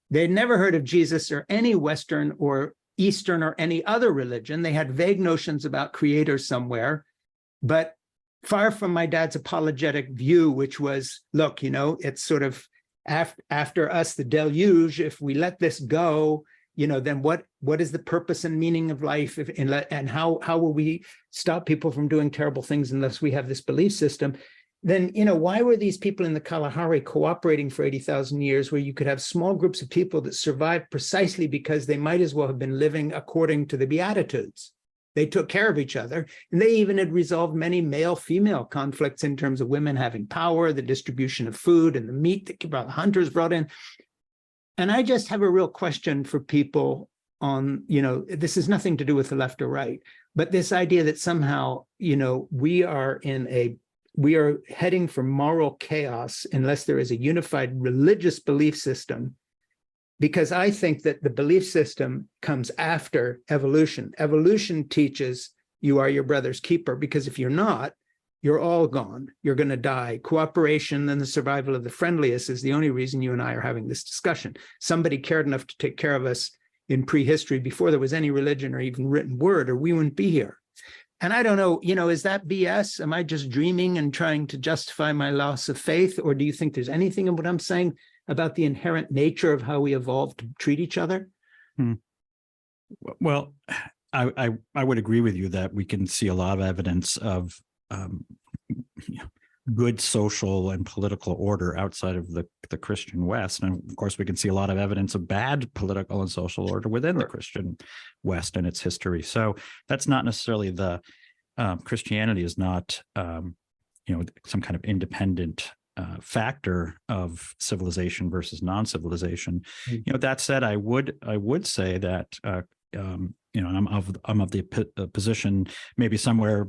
They'd never heard of Jesus or any Western or Eastern or any other religion. They had vague notions about creators somewhere, but far from my dad's apologetic view, which was, look, it's sort of after us, the deluge. If we let this go, then what is the purpose and meaning of life? And how will we stop people from doing terrible things unless we have this belief system? Then, why were these people in the Kalahari cooperating for 80,000 years, where you could have small groups of people that survived precisely because they might as well have been living according to the Beatitudes? They took care of each other, and they even had resolved many male-female conflicts in terms of women having power, the distribution of food, and the meat that the hunters brought in. And I just have a real question for people on, this has nothing to do with the left or right, but this idea that somehow, we are heading for moral chaos unless there is a unified religious belief system, because I think that the belief system comes after evolution. Evolution teaches you are your brother's keeper, because if you're not, you're all gone. You're going to die. Cooperation and the survival of the friendliest is the only reason you and I are having this discussion. Somebody cared enough to take care of us in prehistory before there was any religion or even written word, or we wouldn't be here. And I don't know, is that BS? Am I just dreaming and trying to justify my loss of faith? Or do you think there's anything in what I'm saying about the inherent nature of how we evolved to treat each other? Well, I would agree with you that we can see a lot of evidence of good social and political order outside of the Christian West. And of course, we can see a lot of evidence of bad political and social order within the Christian West and its history. So that's not necessarily Christianity is not, some kind of independent factor of civilization versus non-civilization. That said, I would say that, I'm of the position, maybe somewhere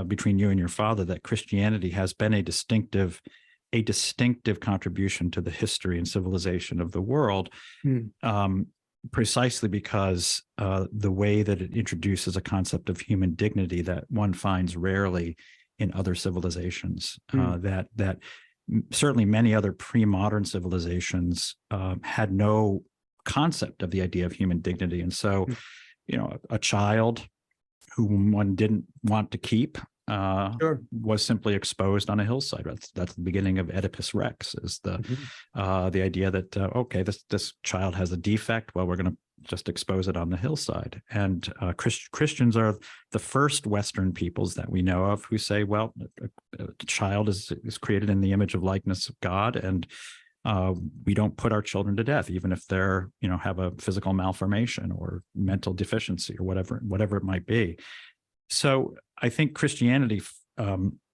between you and your father, that Christianity has been a distinctive contribution to the history and civilization of the world. precisely because the way that it introduces a concept of human dignity that one finds rarely in other civilizations, that certainly many other pre-modern civilizations had no concept of the idea of human dignity. And so, a child whom one didn't want to keep was simply exposed on a hillside. That's the beginning of Oedipus Rex, is the idea that, okay, this child has a defect, well, we're going to just expose it on the hillside. And Christians are the first Western peoples that we know of who say, well, a child is created in the image of likeness of God, and we don't put our children to death, even if they're, have a physical malformation or mental deficiency or whatever it might be. So I think Christianity,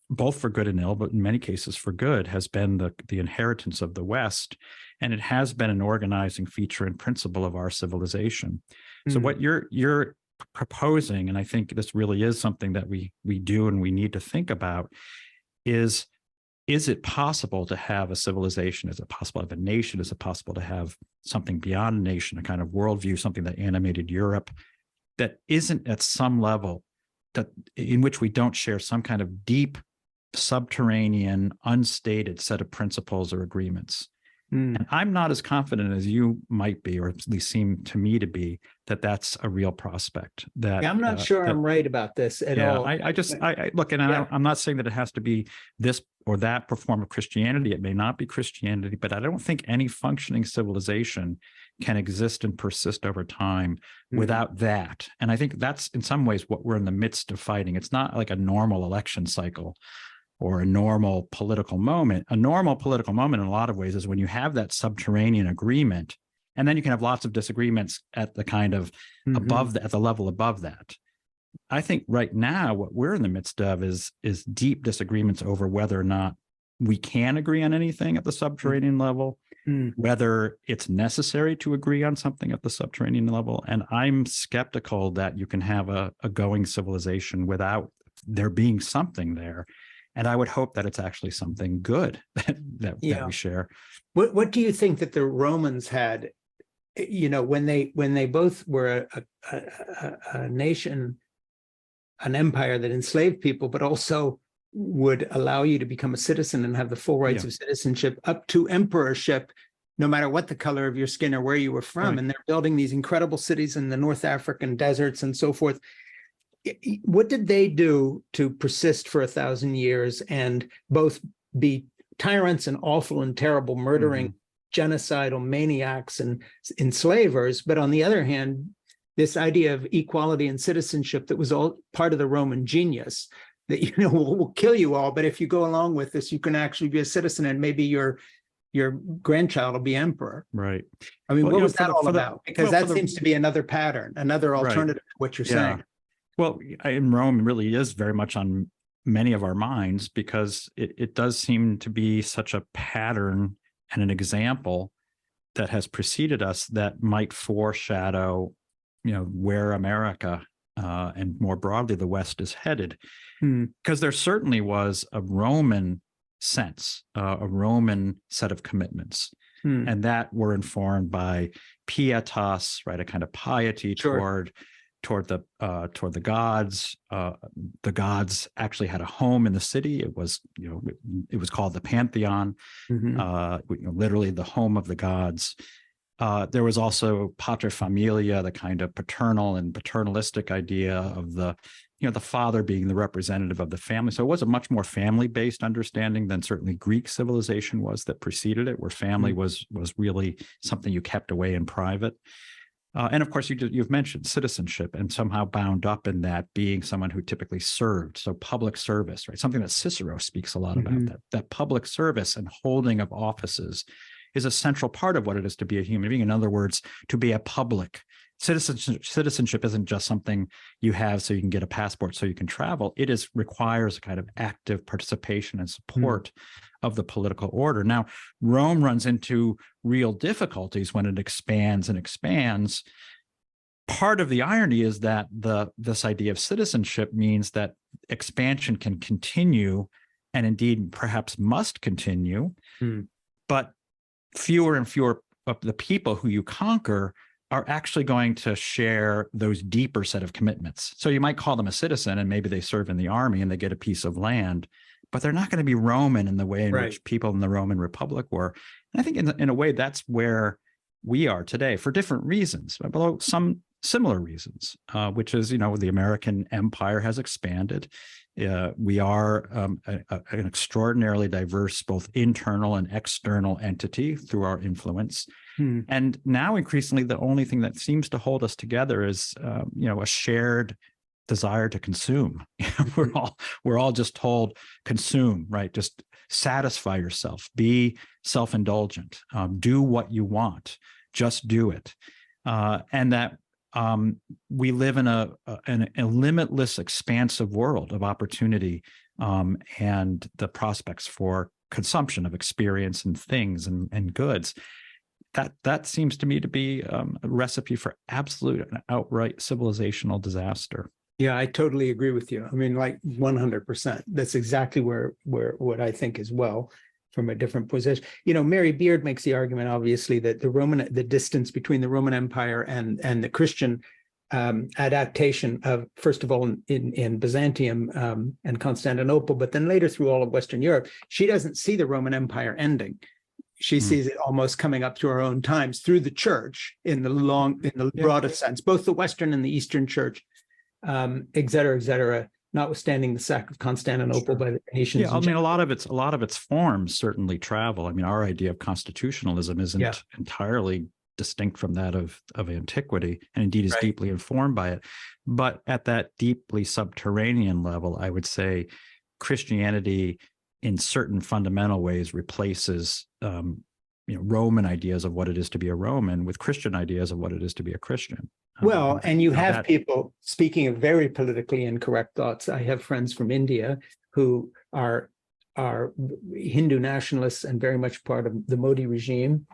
both for good and ill, but in many cases for good, has been the inheritance of the West, and it has been an organizing feature and principle of our civilization. So what you're proposing, and I think this really is something that we do and we need to think about, is it possible to have a civilization? Is it possible to have a nation? Is it possible to have something beyond a nation, a kind of worldview, something that animated Europe, that isn't at some level in which we don't share some kind of deep, subterranean, unstated set of principles or agreements? And I'm not as confident as you might be, or at least seem to me to be, that that's a real prospect. I'm not sure I'm right about this at all. I look, and I'm not saying that it has to be this or that form of Christianity. It may not be Christianity, but I don't think any functioning civilization can exist and persist over time without that. And I think that's in some ways what we're in the midst of fighting. It's not like a normal election cycle or a normal political moment. A normal political moment in a lot of ways is when you have that subterranean agreement, and then you can have lots of disagreements at the kind of at the level above that. I think right now what we're in the midst of is deep disagreements over whether or not we can agree on anything at the subterranean level, whether it's necessary to agree on something at the subterranean level. And I'm skeptical that you can have a going civilization without there being something there. And I would hope that it's actually something good that we share. What do you think that the Romans had, when they both were a nation, an empire that enslaved people, but also would allow you to become a citizen and have the full rights of citizenship up to emperorship, no matter what the color of your skin or where you were from. Right. And they're building these incredible cities in the North African deserts and so forth. What did they do to persist for 1,000 years and both be tyrants and awful and terrible, murdering, genocidal maniacs and enslavers, but on the other hand, this idea of equality and citizenship that was all part of the Roman genius, that, will kill you all, but if you go along with this, you can actually be a citizen and maybe your grandchild will be emperor. Right. I mean, what was that all about? Because that seems to be another pattern, another alternative to what you're saying. Well, in Rome, it really is very much on many of our minds, because it does seem to be such a pattern and an example that has preceded us that might foreshadow, where America and more broadly the West is headed. Because there certainly was a Roman sense, a Roman set of commitments, and that were informed by pietas, right, a kind of piety toward the gods. The gods actually had a home in the city. It was, it was called the Pantheon, literally the home of the gods. There was also pater familia, the kind of paternal and paternalistic idea of the father being the representative of the family. So it was a much more family-based understanding than certainly Greek civilization was that preceded it, where family was really something you kept away in private. And of course, you've mentioned citizenship, and somehow bound up in that being someone who typically served. So public service, right? Something that Cicero speaks a lot about, that public service and holding of offices is a central part of what it is to be a human being. In other words, to be a public. Citizenship isn't just something you have so you can get a passport so you can travel. It requires a kind of active participation and support of the political order. Now, Rome runs into real difficulties when it expands and expands. Part of the irony is that this idea of citizenship means that expansion can continue, and indeed perhaps must continue, but fewer and fewer of the people who you conquer are actually going to share those deeper set of commitments. So you might call them a citizen, and maybe they serve in the army and they get a piece of land, but they're not going to be Roman in the way in which people in the Roman Republic were. And I think in a way that's where we are today for different reasons, but some similar reasons, which is, the American empire has expanded. We are an extraordinarily diverse, both internal and external entity through our influence. And now increasingly, the only thing that seems to hold us together is, a shared desire to consume. We're all just told, consume, right? Just satisfy yourself, be self-indulgent, do what you want, just do it. And that we live in a limitless, expansive world of opportunity, and the prospects for consumption of experience and things and goods. That seems to me to be a recipe for absolute and outright civilizational disaster. Yeah, I totally agree with you. I mean, like 100%. That's exactly where what I think as well, from a different position. Mary Beard makes the argument, obviously, that the distance between the Roman Empire and the Christian adaptation of, first of all, in Byzantium and Constantinople, but then later through all of Western Europe, she doesn't see the Roman Empire ending. She sees it almost coming up to our own times through the church in the broadest sense, both the Western and the Eastern Church, et cetera, notwithstanding the sack of Constantinople by the Venetians. Yeah, I mean, a lot of its forms certainly travel. I mean, our idea of constitutionalism isn't entirely distinct from that of antiquity, and indeed is deeply informed by it. But at that deeply subterranean level, I would say Christianity, in certain fundamental ways, replaces Roman ideas of what it is to be a Roman with Christian ideas of what it is to be a Christian. Well, and you have people, speaking of very politically incorrect thoughts, I have friends from India who are Hindu nationalists and very much part of the Modi regime,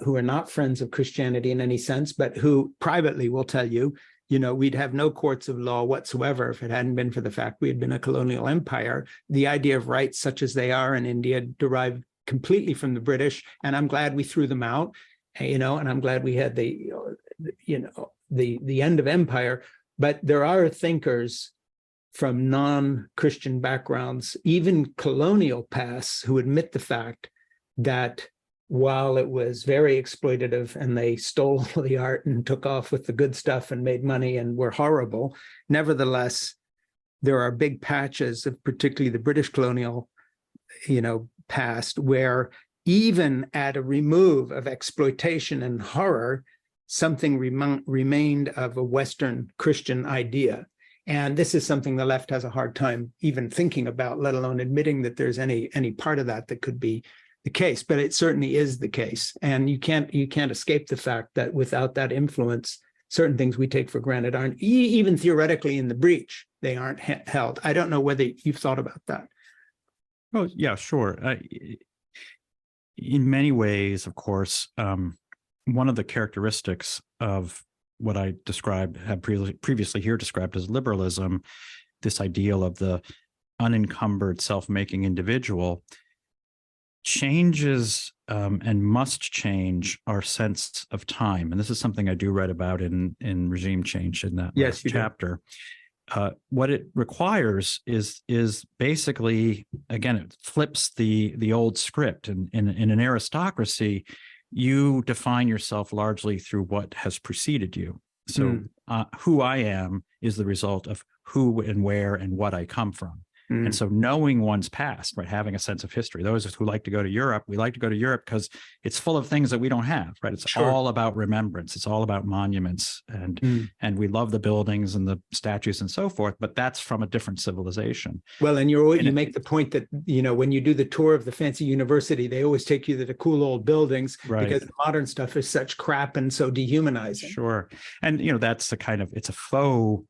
who are not friends of Christianity in any sense, but who privately will tell you, we'd have no courts of law whatsoever if it hadn't been for the fact we had been a colonial empire. The idea of rights such as they are in India derived completely from the British, and I'm glad we threw them out, and I'm glad we had the end of empire. But there are thinkers from non-Christian backgrounds, even colonial pasts, who admit the fact that while it was very exploitative and they stole the art and took off with the good stuff and made money and were horrible, nevertheless, there are big patches of particularly the British colonial, past, where even at a remove of exploitation and horror, something remained of a Western Christian idea. And this is something the left has a hard time even thinking about, let alone admitting that there's any part of that could be the case. But it certainly is the case. And you can't escape the fact that without that influence, certain things we take for granted aren't, even theoretically in the breach, they aren't held. I don't know whether you've thought about that. Oh, yeah, sure. In many ways, of course, one of the characteristics of what I have previously here described as liberalism, this ideal of the unencumbered self-making individual, changes and must change our sense of time. And this is something I do write about in Regime Change in that last chapter. What it requires is basically, again, it flips the old script. And in an aristocracy, you define yourself largely through what has preceded you. So who I am is the result of who and where and what I come from. And so knowing one's past, right, having a sense of history. Those who like to go to Europe, we like to go to Europe because it's full of things that we don't have, right? It's all about remembrance. It's all about monuments, and we love the buildings and the statues and so forth, but that's from a different civilization. Well, and you make the point that, when you do the tour of the fancy university, they always take you to the cool old buildings because the modern stuff is such crap and so dehumanizing. Sure. And, that's it's a faux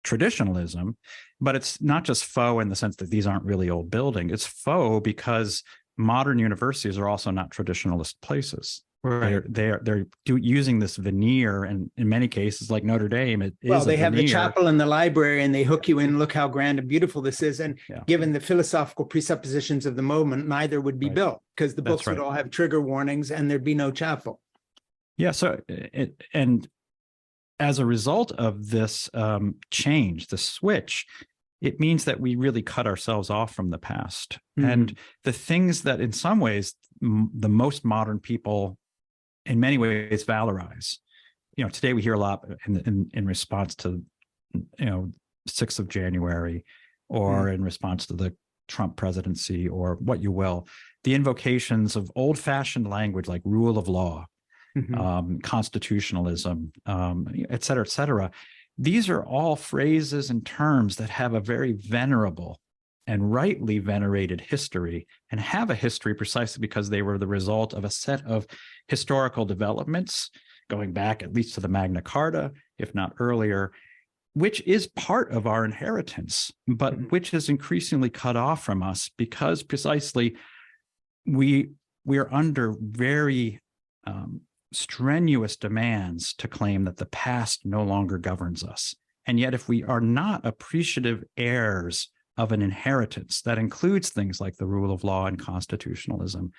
traditionalism, but it's not just faux in the sense that these aren't really old buildings. It's faux because modern universities are also not traditionalist places. Right. They're using this veneer, and in many cases, like Notre Dame, they have the chapel and the library, and they hook you in. Look how grand and beautiful this is. And given the philosophical presuppositions of the moment, neither would be built because the books would all have trigger warnings, and there'd be no chapel. Yeah. So, and as a result of this change, the switch, it means that we really cut ourselves off from the past. And the things that in some ways, the most modern people in many ways valorize. Today we hear a lot in response to, 6th of January, or in response to the Trump presidency, or what you will, the invocations of old-fashioned language like rule of law, constitutionalism, et cetera, et cetera. These are all phrases and terms that have a very venerable and rightly venerated history, and have a history precisely because they were the result of a set of historical developments going back at least to the Magna Carta, if not earlier, which is part of our inheritance, but which is increasingly cut off from us because precisely we are under very strenuous demands to claim that the past no longer governs us. And yet, if we are not appreciative heirs of an inheritance that includes things like the rule of law and constitutionalism,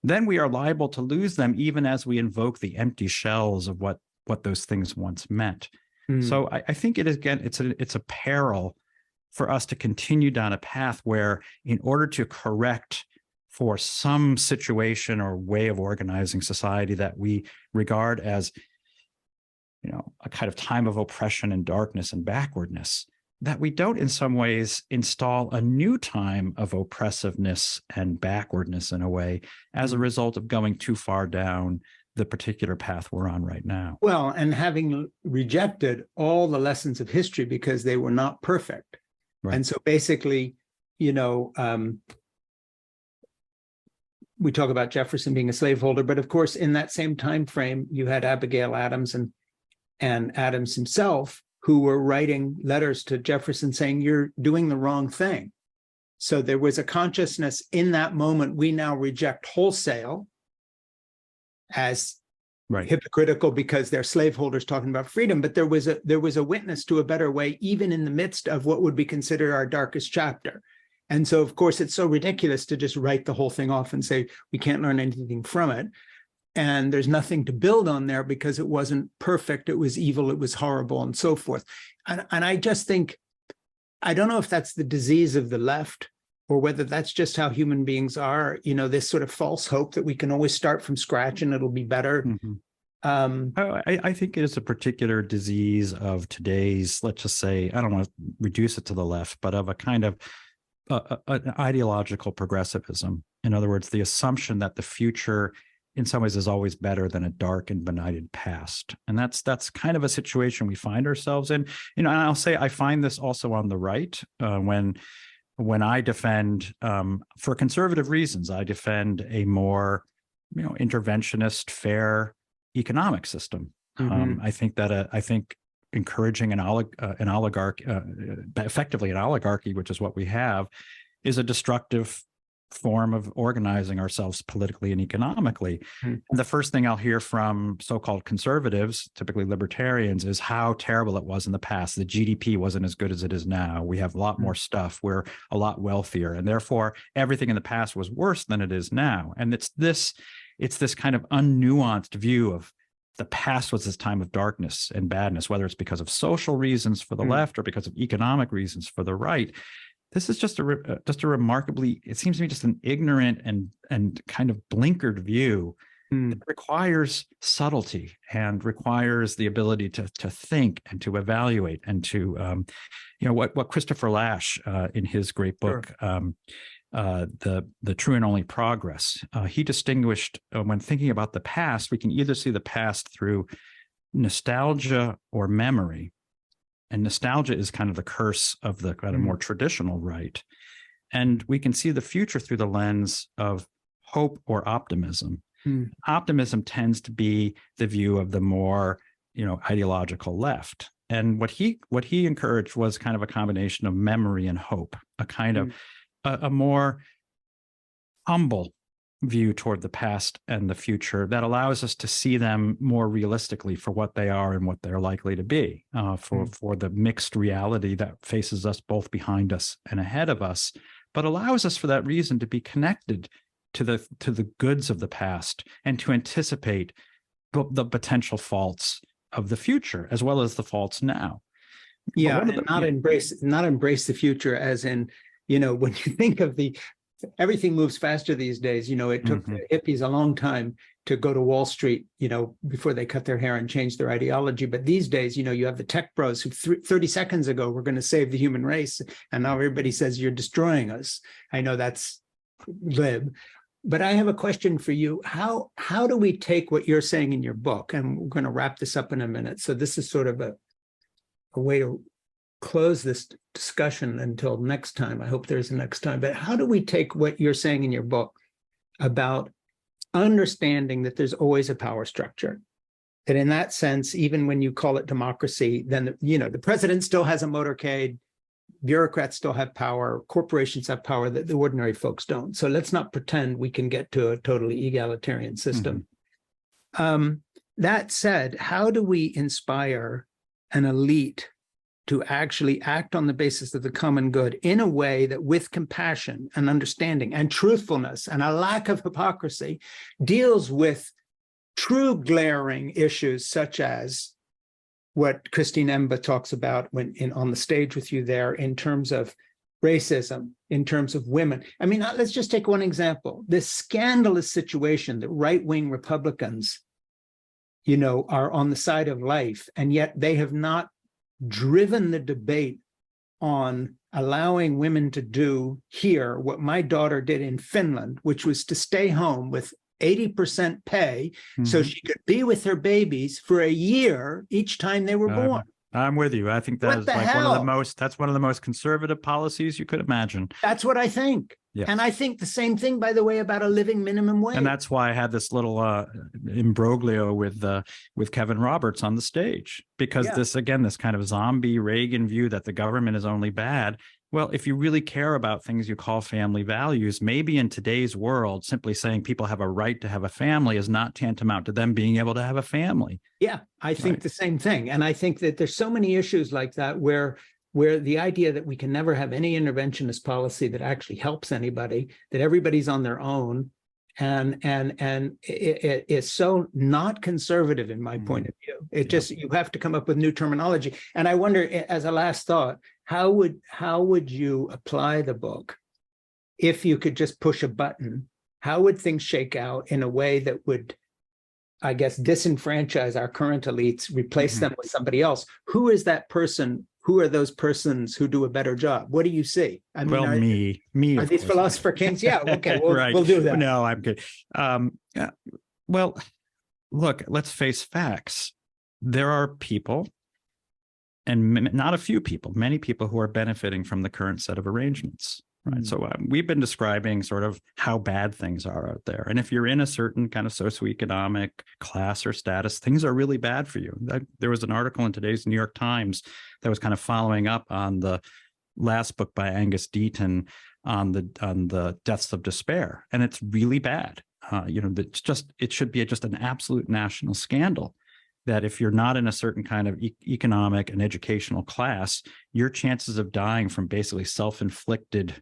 then we are liable to lose them even as we invoke the empty shells of what those things once meant. So I think it is, again, it's a peril for us to continue down a path where, in order to correct for some situation or way of organizing society that we regard as, a kind of time of oppression and darkness and backwardness, that we don't in some ways install a new time of oppressiveness and backwardness in a way as a result of going too far down the particular path we're on right now. Well, and having rejected all the lessons of history because they were not perfect. Right. And so basically, we talk about Jefferson being a slaveholder, but of course, in that same time frame, you had Abigail Adams and Adams himself, who were writing letters to Jefferson saying, you're doing the wrong thing. So there was a consciousness in that moment we now reject wholesale as hypocritical because they're slaveholders talking about freedom, but there was a witness to a better way, even in the midst of what would be considered our darkest chapter. And so, of course, it's so ridiculous to just write the whole thing off and say we can't learn anything from it. And there's nothing to build on there because it wasn't perfect, it was evil, it was horrible, and so forth. And I just think, I don't know if that's the disease of the left or whether that's just how human beings are, this sort of false hope that we can always start from scratch and it'll be better. I think it is a particular disease of today's, let's just say, I don't want to reduce it to the left, but of a kind of an ideological progressivism. In other words, the assumption that the future in some ways is always better than a dark and benighted past. And that's kind of a situation we find ourselves in. And I'll say I find this also on the right when I defend, for conservative reasons, I defend a more, interventionist, fair economic system. I think that encouraging an oligarchy, effectively an oligarchy, which is what we have, is a destructive form of organizing ourselves politically and economically. And the first thing I'll hear from so-called conservatives, typically libertarians, is how terrible it was in the past. The GDP wasn't as good as it is now. We have a lot more stuff. We're a lot wealthier. And therefore, everything in the past was worse than it is now. And it's this kind of unnuanced view of the past was this time of darkness and badness, whether it's because of social reasons for the left or because of economic reasons for the right. This is just a remarkably, it seems to me, just an ignorant and kind of blinkered view that requires subtlety and requires the ability to think and to evaluate and to, what Christopher Lasch in his great book, The True and Only Progress, he distinguished when thinking about the past, we can either see the past through nostalgia or memory. And nostalgia is kind of the curse of the kind of more traditional right. And we can see the future through the lens of hope or optimism. Optimism tends to be the view of the more, ideological left. And what he encouraged was kind of a combination of memory and hope, a kind of a more humble view toward the past and the future that allows us to see them more realistically for what they are and what they're likely to be, for the mixed reality that faces us both behind us and ahead of us, but allows us for that reason to be connected to the goods of the past and to anticipate the potential faults of the future as well as the faults now. Yeah, and not embrace the future as in, when you think of everything moves faster these days. It took the hippies a long time to go to Wall Street, before they cut their hair and changed their ideology. But these days, you have the tech bros who 30 seconds ago were going to save the human race. And now everybody says you're destroying us. I know that's glib. But I have a question for you. How do we take what you're saying in your book? And we're going to wrap this up in a minute. So this is sort of a way to close this discussion until next time. I hope there's a next time. But how do we take what you're saying in your book about understanding that there's always a power structure? That in that sense, even when you call it democracy, then the president still has a motorcade, bureaucrats still have power, corporations have power that the ordinary folks don't. So let's not pretend we can get to a totally egalitarian system. That said, how do we inspire an elite to actually act on the basis of the common good in a way that, with compassion and understanding and truthfulness and a lack of hypocrisy, deals with true glaring issues such as what Christine Emba talks about on the stage with you there, in terms of racism, in terms of women. I mean, let's just take one example. This scandalous situation that right-wing Republicans, are on the side of life, and yet they have not driven the debate on allowing women to do here what my daughter did in Finland, which was to stay home with 80% pay so she could be with her babies for a year each time they were born. I'm with you. I think that is like one of the most conservative policies you could imagine. That's what I think. Yeah. And I think the same thing, by the way, about a living minimum wage. And that's why I had this little imbroglio with Kevin Roberts on the stage, because this kind of zombie Reagan view that the government is only bad. Well, if you really care about things you call family values, maybe in today's world, simply saying people have a right to have a family is not tantamount to them being able to have a family. Yeah, I think the same thing. And I think that there's so many issues like that where the idea that we can never have any interventionist policy that actually helps anybody, that everybody's on their own, and it is so not conservative in my point of view. You have to come up with new terminology. And I wonder, as a last thought, how would you apply the book if you could just push a button? How would things shake out in a way that would, I guess, disenfranchise our current elites, replace them with somebody else? Who is that person? Who are those persons who do a better job? What do you see? I mean, me. Are these philosopher kings? Yeah, okay, we'll do that. No, I'm good. Well, look, let's face facts. There are people, and not a few people, many people who are benefiting from the current set of arrangements. Right. So we've been describing sort of how bad things are out there. And if you're in a certain kind of socioeconomic class or status, things are really bad for you. There was an article in today's New York Times that was kind of following up on the last book by Angus Deaton on the deaths of despair. And it's really bad. It should be just an absolute national scandal that if you're not in a certain kind of economic and educational class, your chances of dying from basically self-inflicted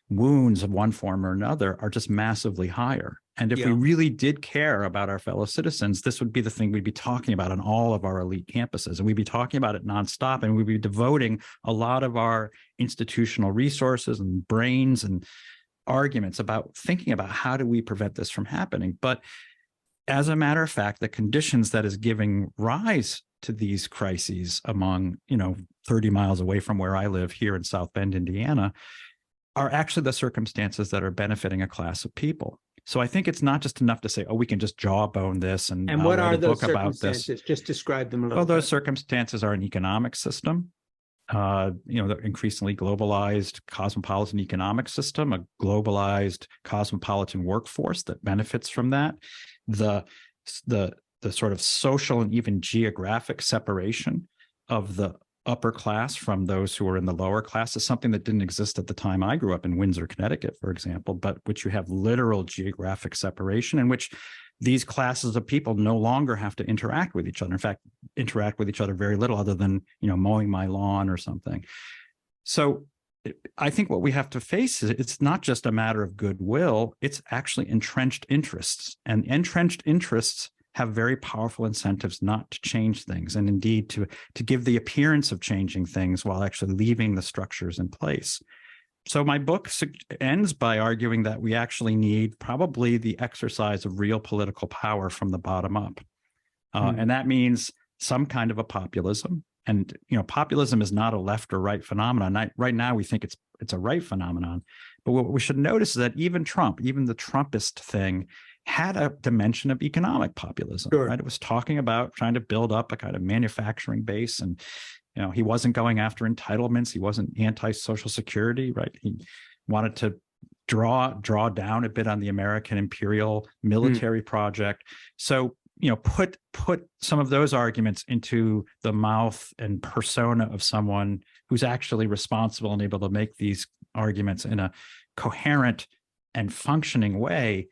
wounds of one form or another are just massively higher. And if we really did care about our fellow citizens, this would be the thing we'd be talking about on all of our elite campuses. And we'd be talking about it nonstop, and we'd be devoting a lot of our institutional resources and brains and arguments about thinking about how do we prevent this from happening. But as a matter of fact, the conditions that is giving rise to these crises among, 30 miles away from where I live here in South Bend, Indiana, are actually the circumstances that are benefiting a class of people. So I think it's not just enough to say, we can just jawbone this and what are those circumstances? Just describe them a little bit. Well, those circumstances are an economic system, the increasingly globalized cosmopolitan economic system, a globalized cosmopolitan workforce that benefits from that, the sort of social and even geographic separation of the upper class from those who are in the lower class is something that didn't exist at the time I grew up in Windsor, Connecticut, for example, but which you have literal geographic separation in which these classes of people no longer have to interact with each other. In fact, interact with each other very little other than, mowing my lawn or something. So I think what we have to face is it's not just a matter of goodwill, it's actually entrenched interests. And entrenched interests have very powerful incentives not to change things, and indeed to give the appearance of changing things while actually leaving the structures in place. So my book ends by arguing that we actually need probably the exercise of real political power from the bottom up. And that means some kind of a populism. And, populism is not a left or right phenomenon. Right now, we think it's a right phenomenon. But what we should notice is that even Trump, even the Trumpist thing, had a dimension of economic populism. Sure. Right? It was talking about trying to build up a kind of manufacturing base, and he wasn't going after entitlements. He wasn't anti-Social Security, right? He wanted to draw down a bit on the American imperial military project. So, put some of those arguments into the mouth and persona of someone who's actually responsible and able to make these arguments in a coherent and functioning way.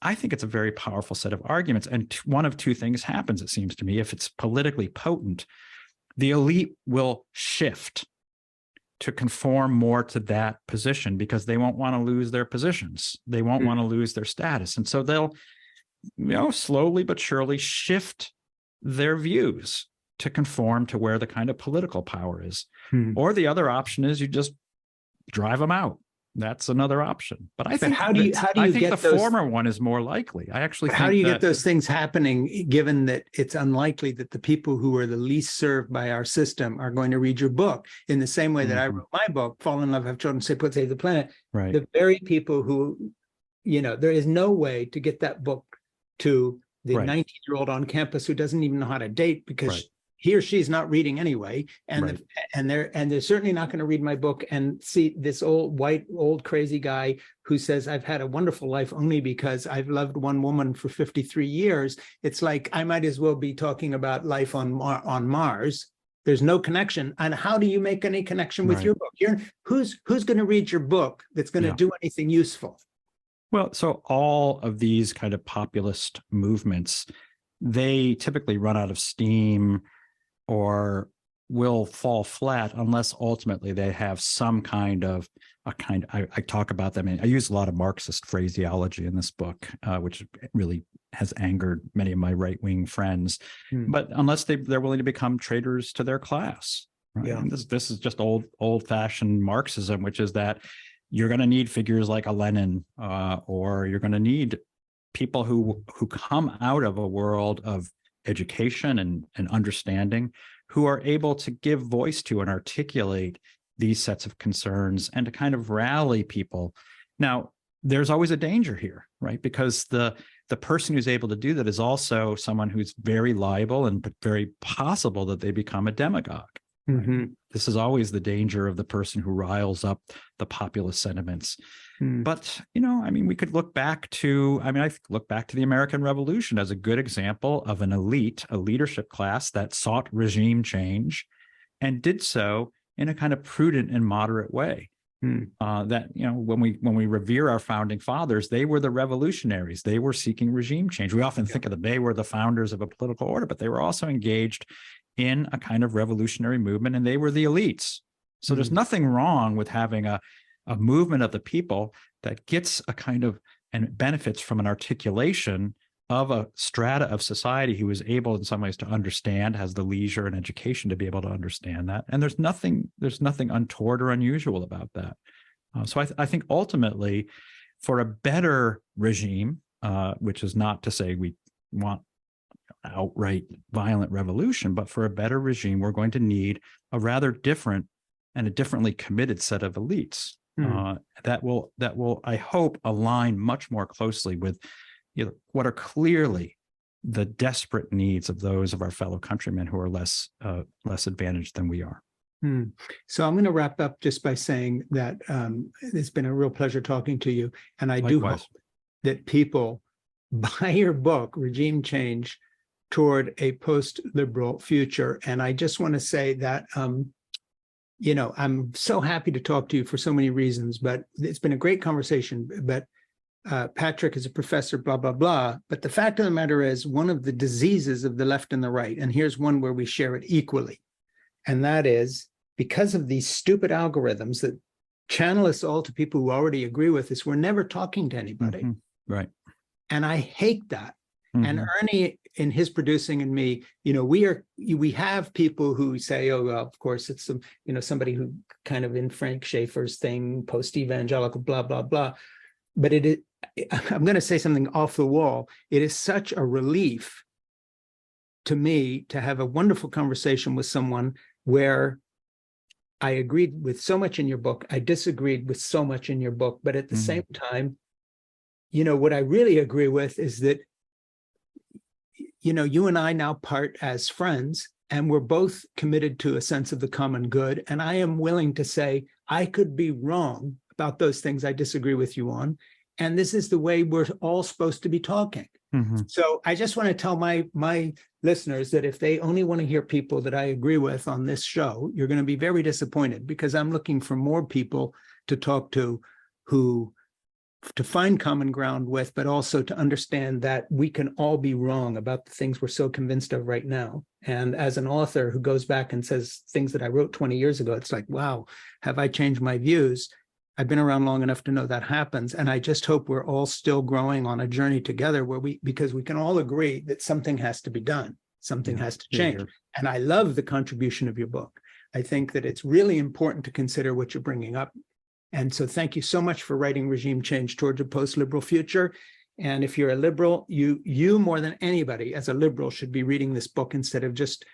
I think it's a very powerful set of arguments. And one of two things happens, it seems to me. If it's politically potent, the elite will shift to conform more to that position because they won't want to lose their positions. They won't want to lose their status. And so they'll, slowly but surely shift their views to conform to where the kind of political power is. Or the other option is you just drive them out. That's another option. But I think the former one is more likely. I actually think how do you get those things happening, given that it's unlikely that the people who are the least served by our system are going to read your book in the same way that I wrote my book, Fall in Love, Have Children, Save the Planet. Right. The very people who, there is no way to get that book to the 19-year-old on campus who doesn't even know how to date because he or she's not reading anyway, and they're certainly not going to read my book and see this old crazy guy who says I've had a wonderful life only because I've loved one woman for 53 years. It's like I might as well be talking about life on Mars. There's no connection. And how do you make any connection with your book? Who's going to read your book that's going to do anything useful? Well, so all of these kind of populist movements, they typically run out of steam or will fall flat unless ultimately they have some kind of I talk about them. I use a lot of Marxist phraseology in this book, which really has angered many of my right-wing friends. But unless they're willing to become traitors to their class, right? And this is just old-fashioned Marxism, which is that you're going to need figures like a Lenin, or you're going to need people who come out of a world of education and understanding, who are able to give voice to and articulate these sets of concerns and to kind of rally people. Now, there's always a danger here, right? Because the person who's able to do that is also someone who's very liable and very possible that they become a demagogue. This is always the danger of the person who riles up the populist sentiments. But, we could look back to, I look back to the American Revolution as a good example of an elite, a leadership class that sought regime change and did so in a kind of prudent and moderate way. That, when we revere our founding fathers, they were the revolutionaries. They were seeking regime change. We often think of them, they were the founders of a political order, but they were also engaged in a kind of revolutionary movement, and they were the elites. So there's nothing wrong with having a movement of the people that gets a kind of and benefits from an articulation of a strata of society who is able in some ways to understand, has the leisure and education to be able to understand that. And there's nothing untoward or unusual about that. So I think ultimately for a better regime, which is not to say we want outright violent revolution, but for a better regime, we're going to need a rather different and a differently committed set of elites that will, I hope, align much more closely with what are clearly the desperate needs of those of our fellow countrymen who are less advantaged than we are. So I'm going to wrap up just by saying that it's been a real pleasure talking to you, and I Likewise. do hope that people buy your book, Regime Change Toward a Post-Liberal Future. And I just want to say that, I'm so happy to talk to you for so many reasons, but it's been a great conversation. But Patrick is a professor, blah, blah, blah. But the fact of the matter is, one of the diseases of the left and the right, and here's one where we share it equally, and that is because of these stupid algorithms that channel us all to people who already agree with us, we're never talking to anybody. Right. And I hate that. And Ernie, in his producing, and me, we have people who say, oh, well, of course, it's somebody who kind of in Frank Schaeffer's thing, post-evangelical, blah, blah, blah. But I'm going to say something off the wall. It is such a relief to me to have a wonderful conversation with someone where I agreed with so much in your book, I disagreed with so much in your book, but at the same time, what I really agree with is that, you and I now part as friends, and we're both committed to a sense of the common good. And I am willing to say, I could be wrong about those things I disagree with you on. And this is the way we're all supposed to be talking. So I just want to tell my listeners that if they only want to hear people that I agree with on this show, you're going to be very disappointed, because I'm looking for more people to talk to to find common ground with, but also to understand that we can all be wrong about the things we're so convinced of right now. And as an author who goes back and says things that I wrote 20 years ago, it's like, wow, have I changed my views? I've been around long enough to know that happens. And I just hope we're all still growing on a journey together because we can all agree that something has to be done. Something has to change. And I love the contribution of your book. I think that it's really important to consider what you're bringing up. And so thank you so much for writing Regime Change Towards a Post-Liberal Future. And if you're a liberal, you more than anybody as a liberal should be reading this book instead of just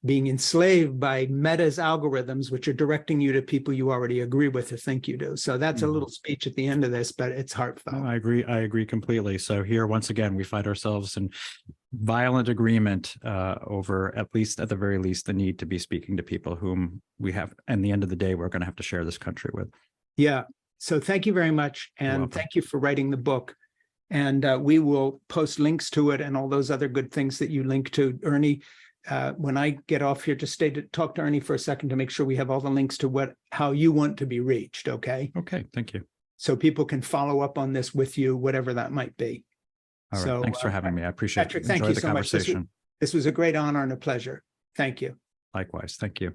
being enslaved by Meta's algorithms, which are directing you to people you already agree with or think you do. So that's a little speech at the end of this, but it's heartfelt. No, I agree completely. So here, once again, we find ourselves in violent agreement over, at the very least, the need to be speaking to people whom we have, at the end of the day, we're going to have to share this country with. Yeah. So thank you very much. And thank you for writing the book. And we will post links to it and all those other good things that you link to. Ernie, when I get off here, just stay to talk to Ernie for a second to make sure we have all the links to how you want to be reached. Okay. Okay. Thank you. So people can follow up on this with you, whatever that might be. All right. So thanks for having me. I appreciate Patrick, it. thank Enjoy you the so much. conversation. This was a great honor and a pleasure. Thank you. Likewise. Thank you.